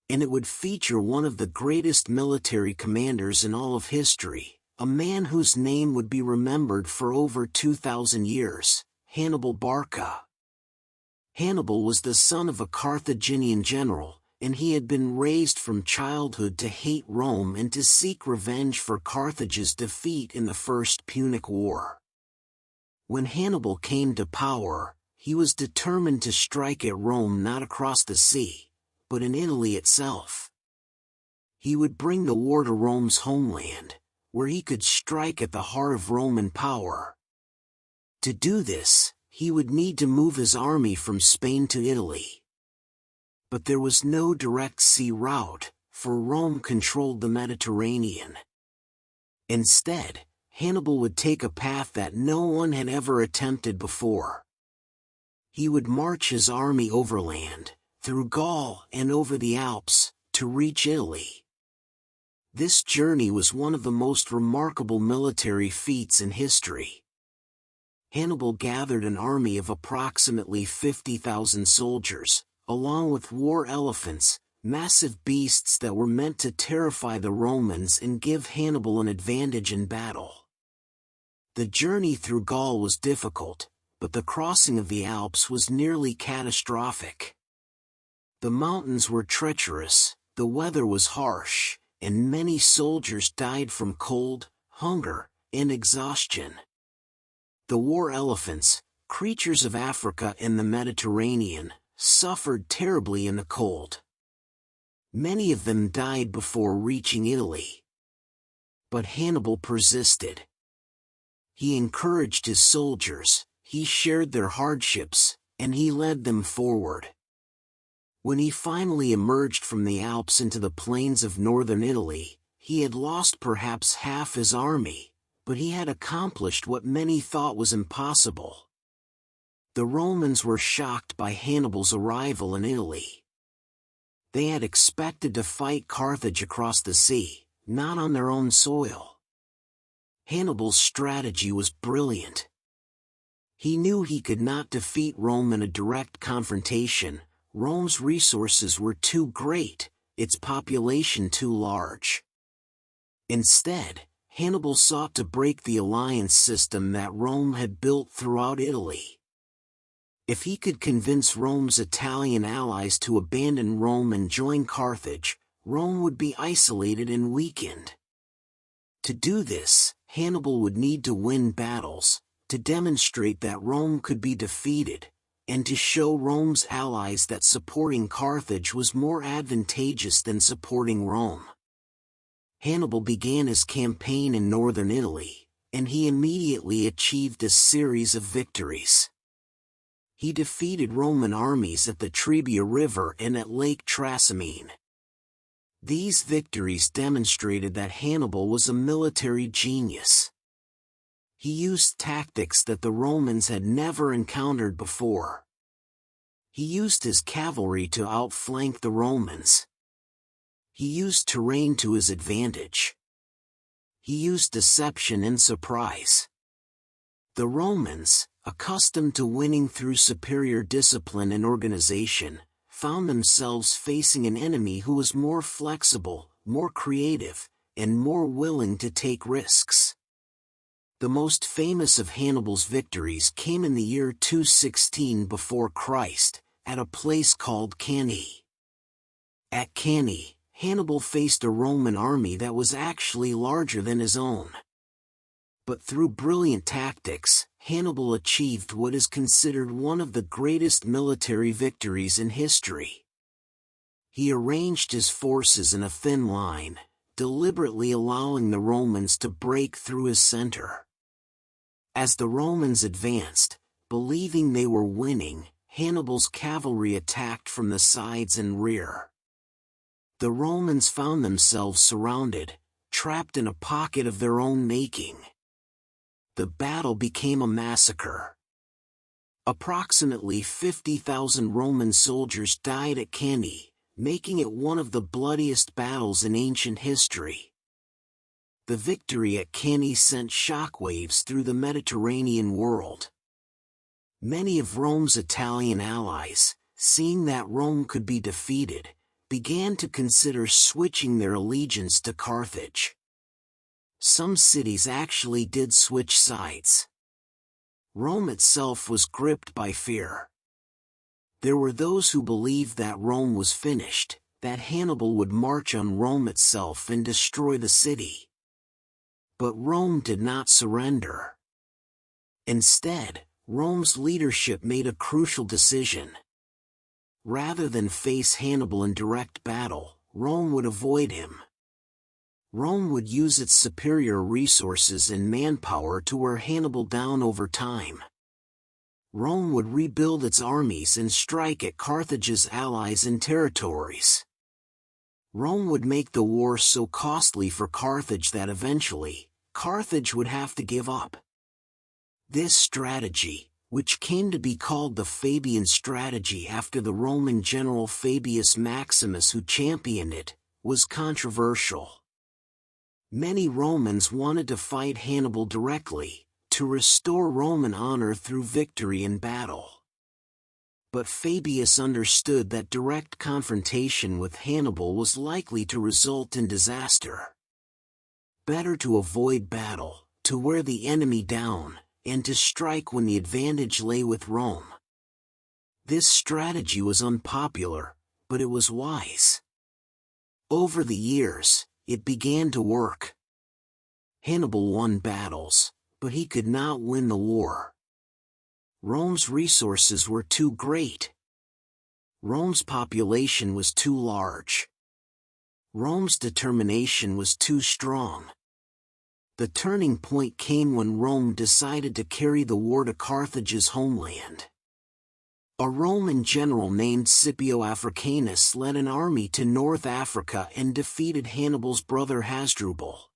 And it would feature one of the greatest military commanders in all of history, a man whose name would be remembered for over 2,000 years, Hannibal Barca. Hannibal was the son of a Carthaginian general, and he had been raised from childhood to hate Rome and to seek revenge for Carthage's defeat in the First Punic War. When Hannibal came to power, he was determined to strike at Rome not across the sea, but in Italy itself. He would bring the war to Rome's homeland, where he could strike at the heart of Roman power. To do this, he would need to move his army from Spain to Italy. But there was no direct sea route, for Rome controlled the Mediterranean. Instead, Hannibal would take a path that no one had ever attempted before. He would march his army overland, through Gaul and over the Alps, to reach Italy. This journey was one of the most remarkable military feats in history. Hannibal gathered an army of approximately 50,000 soldiers, along with war elephants, massive beasts that were meant to terrify the Romans and give Hannibal an advantage in battle. The journey through Gaul was difficult, but the crossing of the Alps was nearly catastrophic. The mountains were treacherous, the weather was harsh, and many soldiers died from cold, hunger, and exhaustion. The war elephants, creatures of Africa and the Mediterranean, suffered terribly in the cold. Many of them died before reaching Italy. But Hannibal persisted. He encouraged his soldiers, he shared their hardships, and he led them forward. When he finally emerged from the Alps into the plains of northern Italy, he had lost perhaps half his army, but he had accomplished what many thought was impossible. The Romans were shocked by Hannibal's arrival in Italy. They had expected to fight Carthage across the sea, not on their own soil. Hannibal's strategy was brilliant. He knew he could not defeat Rome in a direct confrontation. Rome's resources were too great, its population too large. Instead, Hannibal sought to break the alliance system that Rome had built throughout Italy. If he could convince Rome's Italian allies to abandon Rome and join Carthage, Rome would be isolated and weakened. To do this, Hannibal would need to win battles, to demonstrate that Rome could be defeated, and to show Rome's allies that supporting Carthage was more advantageous than supporting Rome. Hannibal began his campaign in northern Italy, and he immediately achieved a series of victories. He defeated Roman armies at the Tiber River and at Lake Trasimene. These victories demonstrated that Hannibal was a military genius. He used tactics that the Romans had never encountered before. He used his cavalry to outflank the Romans. He used terrain to his advantage. He used deception and surprise. The Romans, accustomed to winning through superior discipline and organization, found themselves facing an enemy who was more flexible, more creative, and more willing to take risks. The most famous of Hannibal's victories came in the year 216 before Christ, at a place called Cannae. At Cannae, Hannibal faced a Roman army that was actually larger than his own. But through brilliant tactics, Hannibal achieved what is considered one of the greatest military victories in history. He arranged his forces in a thin line, deliberately allowing the Romans to break through his center. As the Romans advanced, believing they were winning, Hannibal's cavalry attacked from the sides and rear. The Romans found themselves surrounded, trapped in a pocket of their own making. The battle became a massacre. Approximately 50,000 Roman soldiers died at Cannae, making it one of the bloodiest battles in ancient history. The victory at Cannae sent shockwaves through the Mediterranean world. Many of Rome's Italian allies, seeing that Rome could be defeated, began to consider switching their allegiance to Carthage. Some cities actually did switch sides. Rome itself was gripped by fear. There were those who believed that Rome was finished, that Hannibal would march on Rome itself and destroy the city. But Rome did not surrender. Instead, Rome's leadership made a crucial decision. Rather than face Hannibal in direct battle, Rome would avoid him. Rome would use its superior resources and manpower to wear Hannibal down over time. Rome would rebuild its armies and strike at Carthage's allies and territories. Rome would make the war so costly for Carthage that eventually, Carthage would have to give up. This strategy, which came to be called the Fabian strategy after the Roman general Fabius Maximus who championed it, was controversial. Many Romans wanted to fight Hannibal directly, to restore Roman honor through victory in battle. But Fabius understood that direct confrontation with Hannibal was likely to result in disaster. Better to avoid battle, to wear the enemy down, and to strike when the advantage lay with Rome. This strategy was unpopular, but it was wise. Over the years, it began to work. Hannibal won battles, but he could not win the war. Rome's resources were too great. Rome's population was too large. Rome's determination was too strong. The turning point came when Rome decided to carry the war to Carthage's homeland. A Roman general named Scipio Africanus led an army to North Africa and defeated Hannibal's brother Hasdrubal.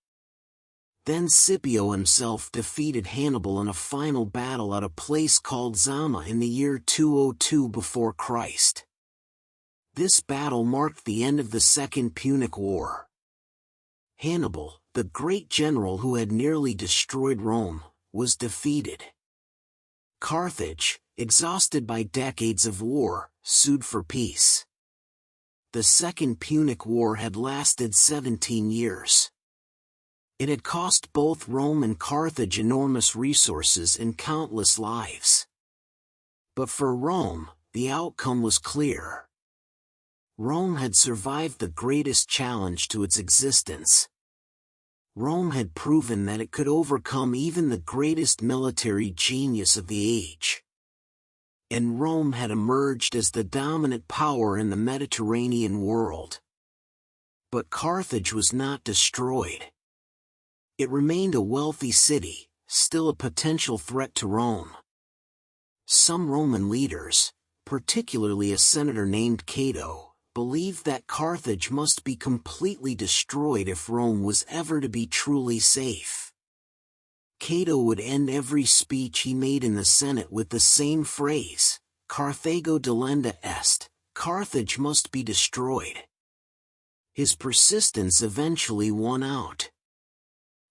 Then Scipio himself defeated Hannibal in a final battle at a place called Zama in the year 202 before Christ. This battle marked the end of the Second Punic War. Hannibal, the great general who had nearly destroyed Rome, was defeated. Carthage, exhausted by decades of war, sued for peace. The Second Punic War had lasted 17 years. It had cost both Rome and Carthage enormous resources and countless lives. But for Rome, the outcome was clear. Rome had survived the greatest challenge to its existence. Rome had proven that it could overcome even the greatest military genius of the age. And Rome had emerged as the dominant power in the Mediterranean world. But Carthage was not destroyed. It remained a wealthy city, still a potential threat to Rome. Some Roman leaders, particularly a senator named Cato, believed that Carthage must be completely destroyed if Rome was ever to be truly safe. Cato would end every speech he made in the Senate with the same phrase, Carthago delenda est, Carthage must be destroyed. His persistence eventually won out.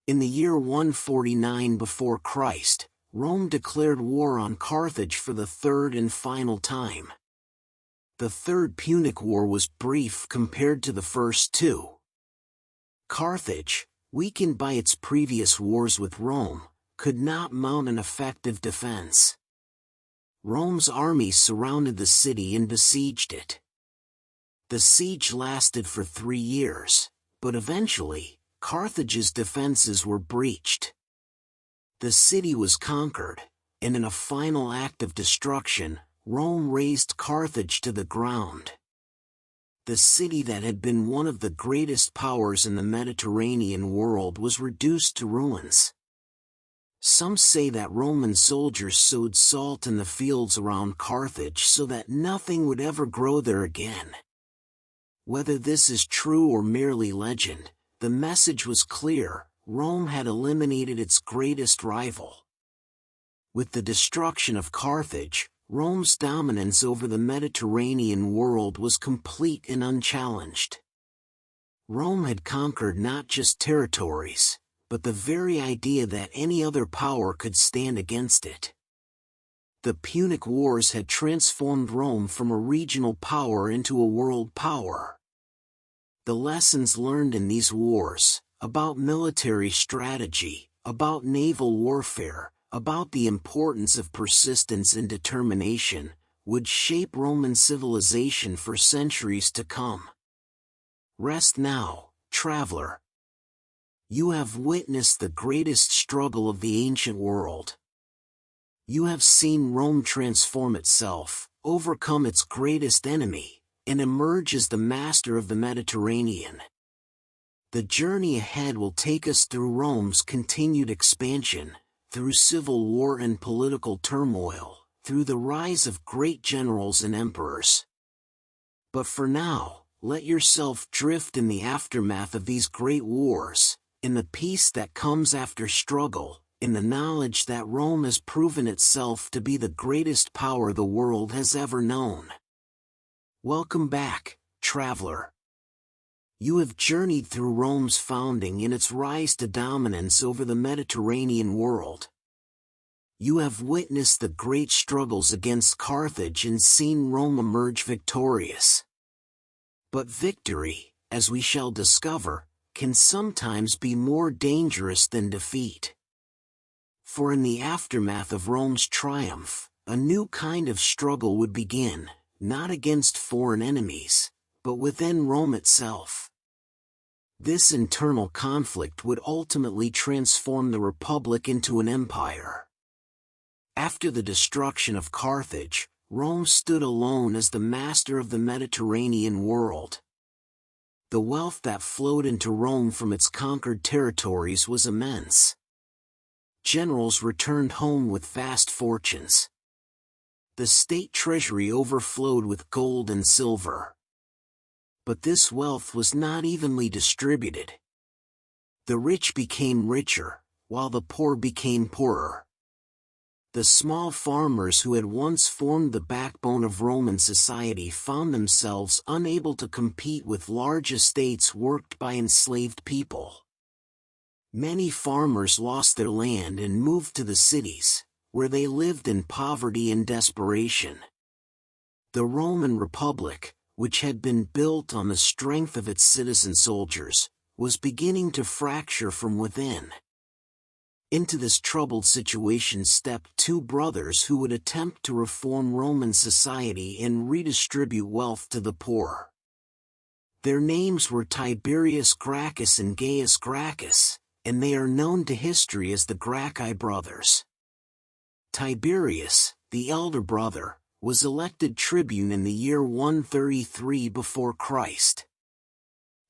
In the year 149 before Christ, Rome declared war on Carthage for the third and final time. The Third Punic War was brief compared to the first two. Carthage, weakened by its previous wars with Rome, could not mount an effective defense. Rome's armies surrounded the city and besieged it. The siege lasted for 3 years, but eventually, Carthage's defenses were breached. The city was conquered, and in a final act of destruction, Rome razed Carthage to the ground. The city that had been one of the greatest powers in the Mediterranean world was reduced to ruins. Some say that Roman soldiers sowed salt in the fields around Carthage so that nothing would ever grow there again. Whether this is true or merely legend, the message was clear: Rome had eliminated its greatest rival. With the destruction of Carthage, Rome's dominance over the Mediterranean world was complete and unchallenged. Rome had conquered not just territories, but the very idea that any other power could stand against it. The Punic Wars had transformed Rome from a regional power into a world power. The lessons learned in these wars, about military strategy, about naval warfare, about the importance of persistence and determination, would shape Roman civilization for centuries to come. Rest now, traveler. You have witnessed the greatest struggle of the ancient world. You have seen Rome transform itself, overcome its greatest enemy, and emerge as the master of the Mediterranean. The journey ahead will take us through Rome's continued expansion, through civil war and political turmoil, through the rise of great generals and emperors. But for now, let yourself drift in the aftermath of these great wars, in the peace that comes after struggle, in the knowledge that Rome has proven itself to be the greatest power the world has ever known. Welcome back, traveler. You have journeyed through Rome's founding and its rise to dominance over the Mediterranean world. You have witnessed the great struggles against Carthage and seen Rome emerge victorious. But victory, as we shall discover, can sometimes be more dangerous than defeat. For in the aftermath of Rome's triumph, a new kind of struggle would begin, not against foreign enemies, but within Rome itself. This internal conflict would ultimately transform the Republic into an empire. After the destruction of Carthage, Rome stood alone as the master of the Mediterranean world. The wealth that flowed into Rome from its conquered territories was immense. Generals returned home with vast fortunes. The state treasury overflowed with gold and silver. But this wealth was not evenly distributed. The rich became richer, while the poor became poorer. The small farmers who had once formed the backbone of Roman society found themselves unable to compete with large estates worked by enslaved people. Many farmers lost their land and moved to the cities, where they lived in poverty and desperation. The Roman Republic, which had been built on the strength of its citizen soldiers, was beginning to fracture from within. Into this troubled situation stepped two brothers who would attempt to reform Roman society and redistribute wealth to the poor. Their names were Tiberius Gracchus and Gaius Gracchus, and they are known to history as the Gracchi brothers. Tiberius, the elder brother, was elected tribune in the year 133 before Christ.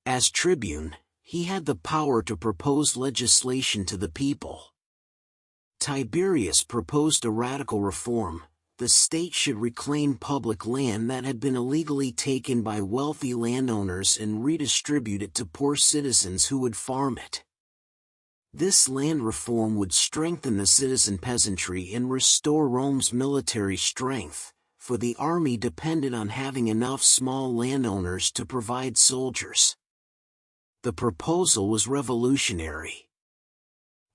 As tribune, he had the power to propose legislation to the people. Tiberius proposed a radical reform: the state should reclaim public land that had been illegally taken by wealthy landowners and redistribute it to poor citizens who would farm it. This land reform would strengthen the citizen peasantry and restore Rome's military strength, for the army depended on having enough small landowners to provide soldiers. The proposal was revolutionary.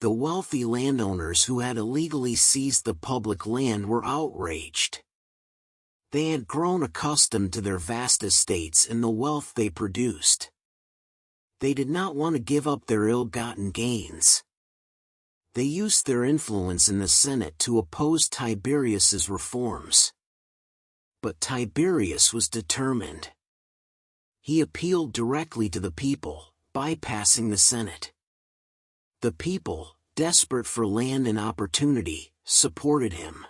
The wealthy landowners who had illegally seized the public land were outraged. They had grown accustomed to their vast estates and the wealth they produced. They did not want to give up their ill-gotten gains. They used their influence in the Senate to oppose Tiberius's reforms. But Tiberius was determined. He appealed directly to the people, bypassing the Senate. The people, desperate for land and opportunity, supported him.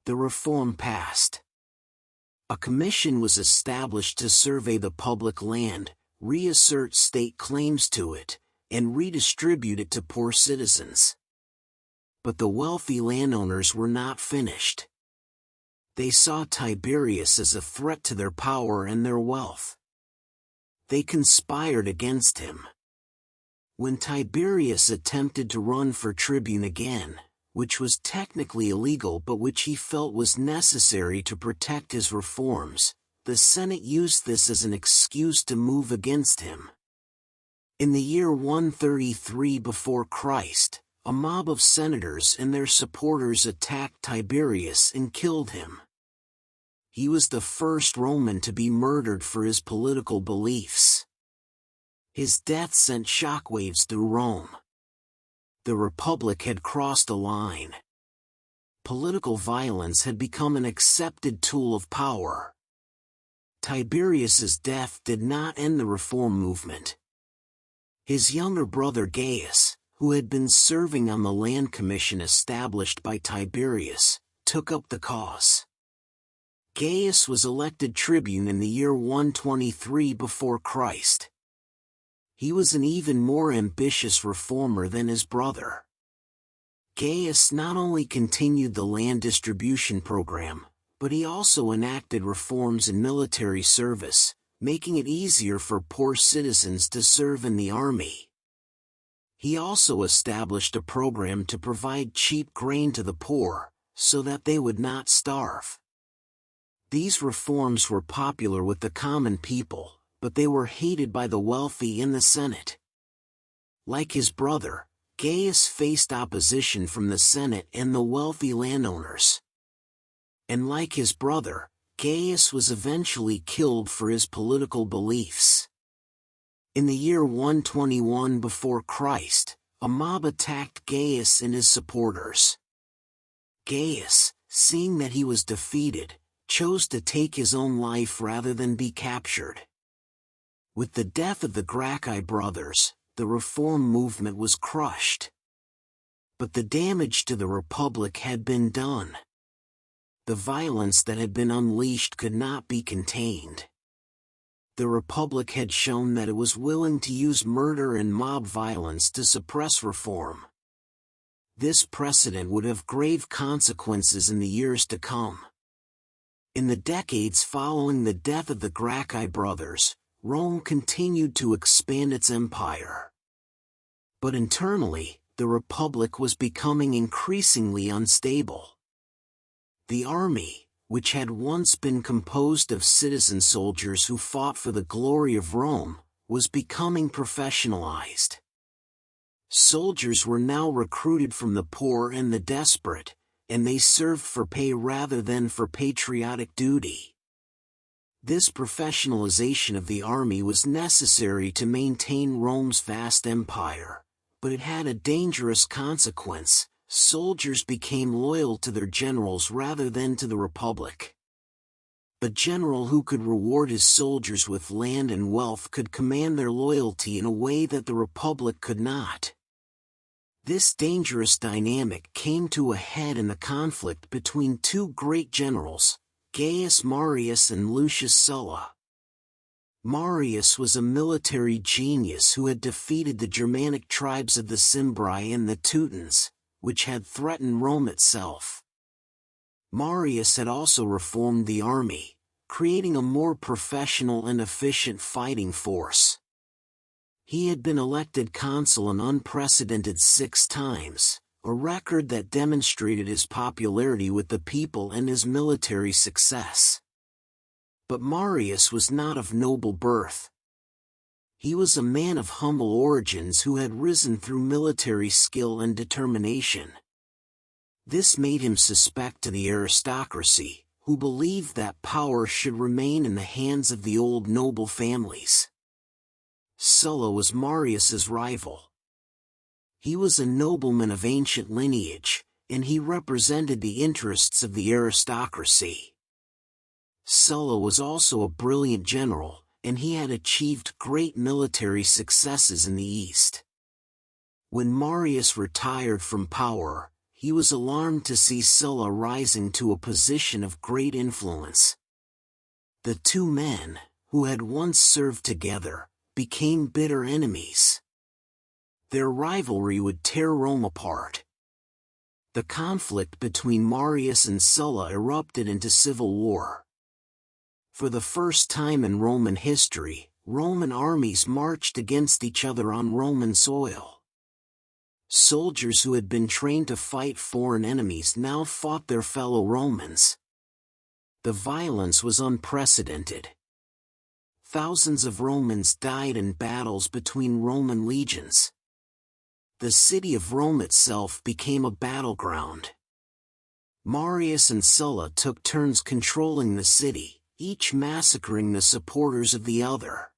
The reform passed. A commission was established to survey the public land, reassert state claims to it, and redistribute it to poor citizens. But the wealthy landowners were not finished. They saw Tiberius as a threat to their power and their wealth. They conspired against him. When Tiberius attempted to run for tribune again, which was technically illegal but which he felt was necessary to protect his reforms, the Senate used this as an excuse to move against him. In the year 133 before Christ, a mob of senators and their supporters attacked Tiberius and killed him. He was the first Roman to be murdered for his political beliefs. His death sent shockwaves through Rome. The Republic had crossed a line. Political violence had become an accepted tool of power. Tiberius's death did not end the reform movement. His younger brother Gaius, who had been serving on the land commission established by Tiberius, took up the cause. Gaius was elected tribune in the year 123 before Christ. He was an even more ambitious reformer than his brother. Gaius not only continued the land distribution program, but he also enacted reforms in military service, making it easier for poor citizens to serve in the army. He also established a program to provide cheap grain to the poor, so that they would not starve. These reforms were popular with the common people, but they were hated by the wealthy in the Senate. Like his brother, Gaius faced opposition from the Senate and the wealthy landowners. And like his brother, Gaius was eventually killed for his political beliefs. In the year 121 before Christ, a mob attacked Gaius and his supporters. Gaius, seeing that he was defeated, chose to take his own life rather than be captured. With the death of the Gracchi brothers, the reform movement was crushed. But the damage to the Republic had been done. The violence that had been unleashed could not be contained. The Republic had shown that it was willing to use murder and mob violence to suppress reform. This precedent would have grave consequences in the years to come. In the decades following the death of the Gracchi brothers, Rome continued to expand its empire. But internally, the Republic was becoming increasingly unstable. The army, which had once been composed of citizen soldiers who fought for the glory of Rome, was becoming professionalized. Soldiers were now recruited from the poor and the desperate, and they served for pay rather than for patriotic duty. This professionalization of the army was necessary to maintain Rome's vast empire, but it had a dangerous consequence: soldiers became loyal to their generals rather than to the Republic. A general who could reward his soldiers with land and wealth could command their loyalty in a way that the Republic could not. This dangerous dynamic came to a head in the conflict between two great generals, Gaius Marius and Lucius Sulla. Marius was a military genius who had defeated the Germanic tribes of the Cimbri and the Teutons, which had threatened Rome itself. Marius had also reformed the army, creating a more professional and efficient fighting force. He had been elected consul an unprecedented 6 times, a record that demonstrated his popularity with the people and his military success. But Marius was not of noble birth. He was a man of humble origins who had risen through military skill and determination. This made him suspect to the aristocracy, who believed that power should remain in the hands of the old noble families. Sulla was Marius's rival. He was a nobleman of ancient lineage, and he represented the interests of the aristocracy. Sulla was also a brilliant general, and he had achieved great military successes in the East. When Marius retired from power, he was alarmed to see Sulla rising to a position of great influence. The two men, who had once served together, became bitter enemies. Their rivalry would tear Rome apart. The conflict between Marius and Sulla erupted into civil war. For the first time in Roman history, Roman armies marched against each other on Roman soil. Soldiers who had been trained to fight foreign enemies now fought their fellow Romans. The violence was unprecedented. Thousands of Romans died in battles between Roman legions. The city of Rome itself became a battleground. Marius and Sulla took turns controlling the city, each massacring the supporters of the other.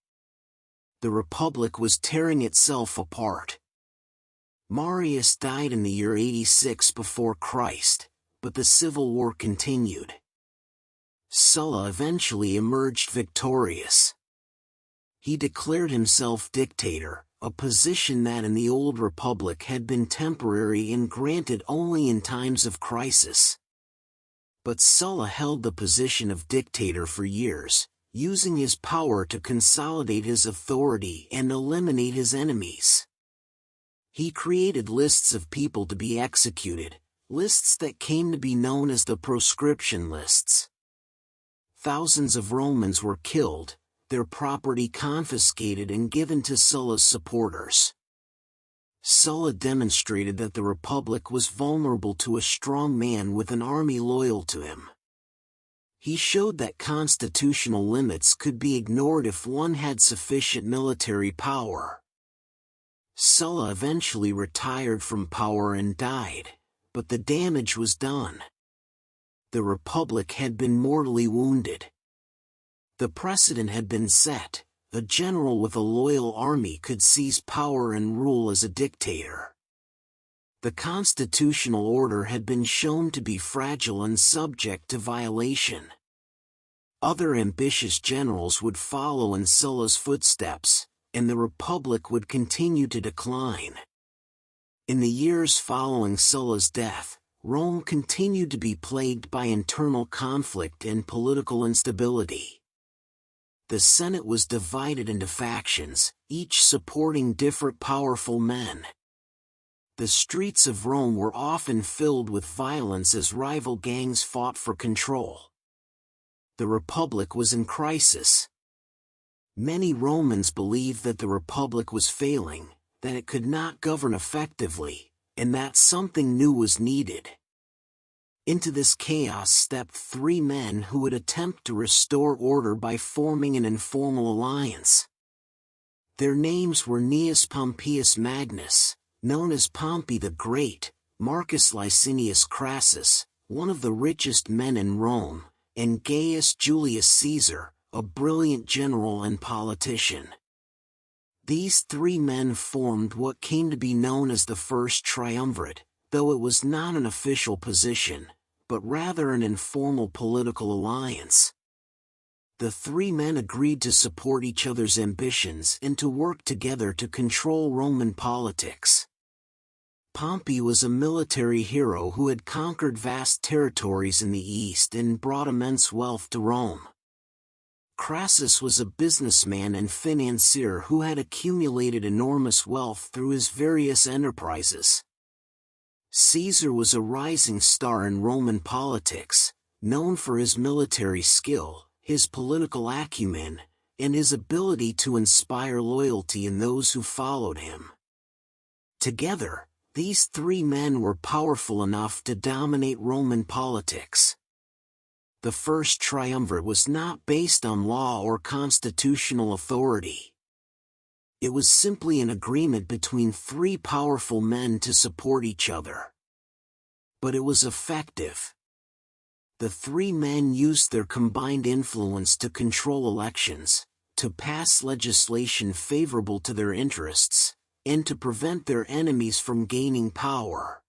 The Republic was tearing itself apart. Marius died in the year 86 before Christ, but the civil war continued. Sulla eventually emerged victorious. He declared himself dictator, a position that in the old Republic had been temporary and granted only in times of crisis. But Sulla held the position of dictator for years, using his power to consolidate his authority and eliminate his enemies. He created lists of people to be executed, lists that came to be known as the proscription lists. Thousands of Romans were killed, their property confiscated and given to Sulla's supporters. Sulla demonstrated that the Republic was vulnerable to a strong man with an army loyal to him. He showed that constitutional limits could be ignored if one had sufficient military power. Sulla eventually retired from power and died, but the damage was done. The Republic had been mortally wounded. The precedent had been set: a general with a loyal army could seize power and rule as a dictator. The constitutional order had been shown to be fragile and subject to violation. Other ambitious generals would follow in Sulla's footsteps, and the Republic would continue to decline. In the years following Sulla's death, Rome continued to be plagued by internal conflict and political instability. The Senate was divided into factions, each supporting different powerful men. The streets of Rome were often filled with violence as rival gangs fought for control. The Republic was in crisis. Many Romans believed that the Republic was failing, that it could not govern effectively, and that something new was needed. Into this chaos stepped three men who would attempt to restore order by forming an informal alliance. Their names were Gnaeus Pompeius Magnus, known as Pompey the Great, Marcus Licinius Crassus, one of the richest men in Rome, and Gaius Julius Caesar, a brilliant general and politician. These three men formed what came to be known as the First Triumvirate, though it was not an official position, but rather an informal political alliance. The three men agreed to support each other's ambitions and to work together to control Roman politics. Pompey was a military hero who had conquered vast territories in the East and brought immense wealth to Rome. Crassus was a businessman and financier who had accumulated enormous wealth through his various enterprises. Caesar was a rising star in Roman politics, known for his military skill, his political acumen, and his ability to inspire loyalty in those who followed him. Together, these three men were powerful enough to dominate Roman politics. The First Triumvirate was not based on law or constitutional authority. It was simply an agreement between three powerful men to support each other. But it was effective. The three men used their combined influence to control elections, to pass legislation favorable to their interests, and to prevent their enemies from gaining power.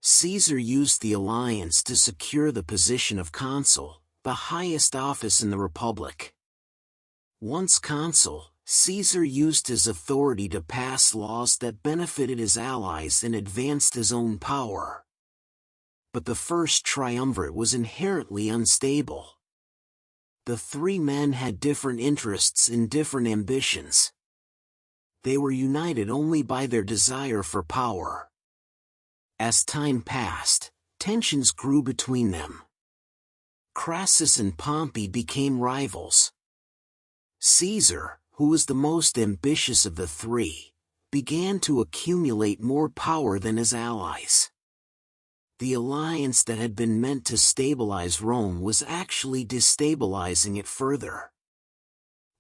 Caesar used the alliance to secure the position of consul, the highest office in the Republic. Once consul, Caesar used his authority to pass laws that benefited his allies and advanced his own power. But the first triumvirate was inherently unstable. The three men had different interests and different ambitions. They were united only by their desire for power. As time passed, tensions grew between them. Crassus and Pompey became rivals. Caesar, who was the most ambitious of the three, began to accumulate more power than his allies. The alliance that had been meant to stabilize Rome was actually destabilizing it further.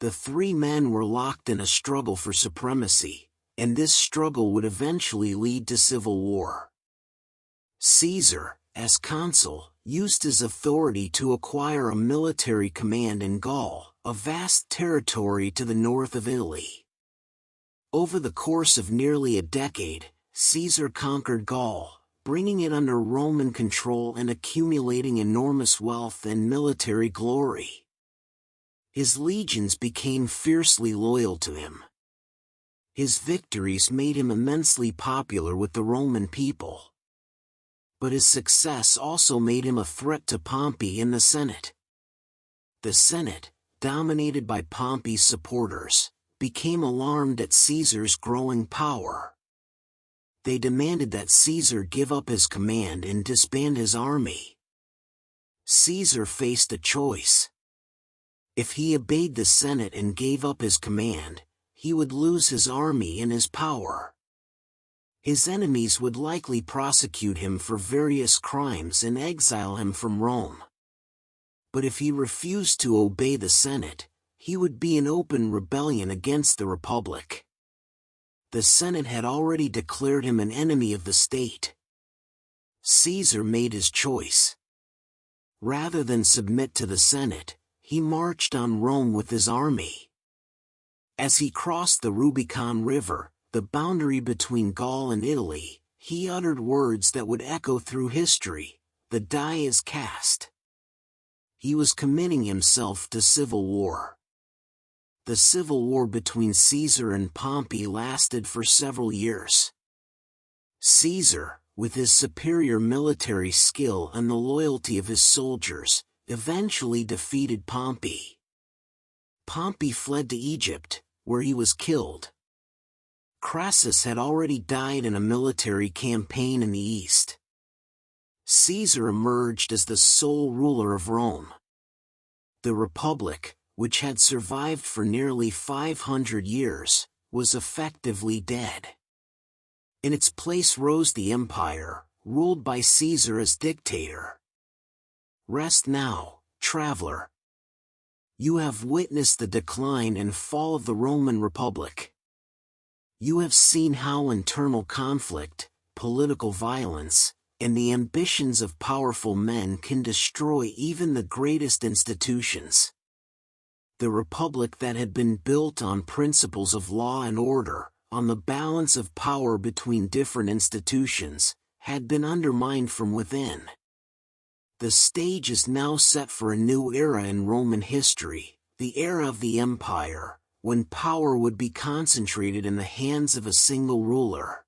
The three men were locked in a struggle for supremacy, and this struggle would eventually lead to civil war. Caesar, as consul, used his authority to acquire a military command in Gaul, a vast territory to the north of Italy. Over the course of nearly a decade, Caesar conquered Gaul, bringing it under Roman control and accumulating enormous wealth and military glory. His legions became fiercely loyal to him. His victories made him immensely popular with the Roman people. But his success also made him a threat to Pompey and the Senate. The Senate, dominated by Pompey's supporters, became alarmed at Caesar's growing power. They demanded that Caesar give up his command and disband his army. Caesar faced a choice. If he obeyed the Senate and gave up his command, he would lose his army and his power. His enemies would likely prosecute him for various crimes and exile him from Rome. But if he refused to obey the Senate, he would be in open rebellion against the Republic. The Senate had already declared him an enemy of the state. Caesar made his choice. Rather than submit to the Senate, he marched on Rome with his army. As he crossed the Rubicon River, the boundary between Gaul and Italy, he uttered words that would echo through history: "The die is cast." He was committing himself to civil war. The civil war between Caesar and Pompey lasted for several years. Caesar, with his superior military skill and the loyalty of his soldiers, eventually defeated Pompey. Pompey fled to Egypt, where he was killed. Crassus had already died in a military campaign in the east. Caesar emerged as the sole ruler of Rome. The Republic, which had survived for nearly 500 years, was effectively dead. In its place rose the empire, ruled by Caesar as dictator. Rest now, traveler. You have witnessed the decline and fall of the Roman Republic. You have seen how internal conflict, political violence, and the ambitions of powerful men can destroy even the greatest institutions. The republic that had been built on principles of law and order, on the balance of power between different institutions, had been undermined from within. The stage is now set for a new era in Roman history, the era of the empire, when power would be concentrated in the hands of a single ruler.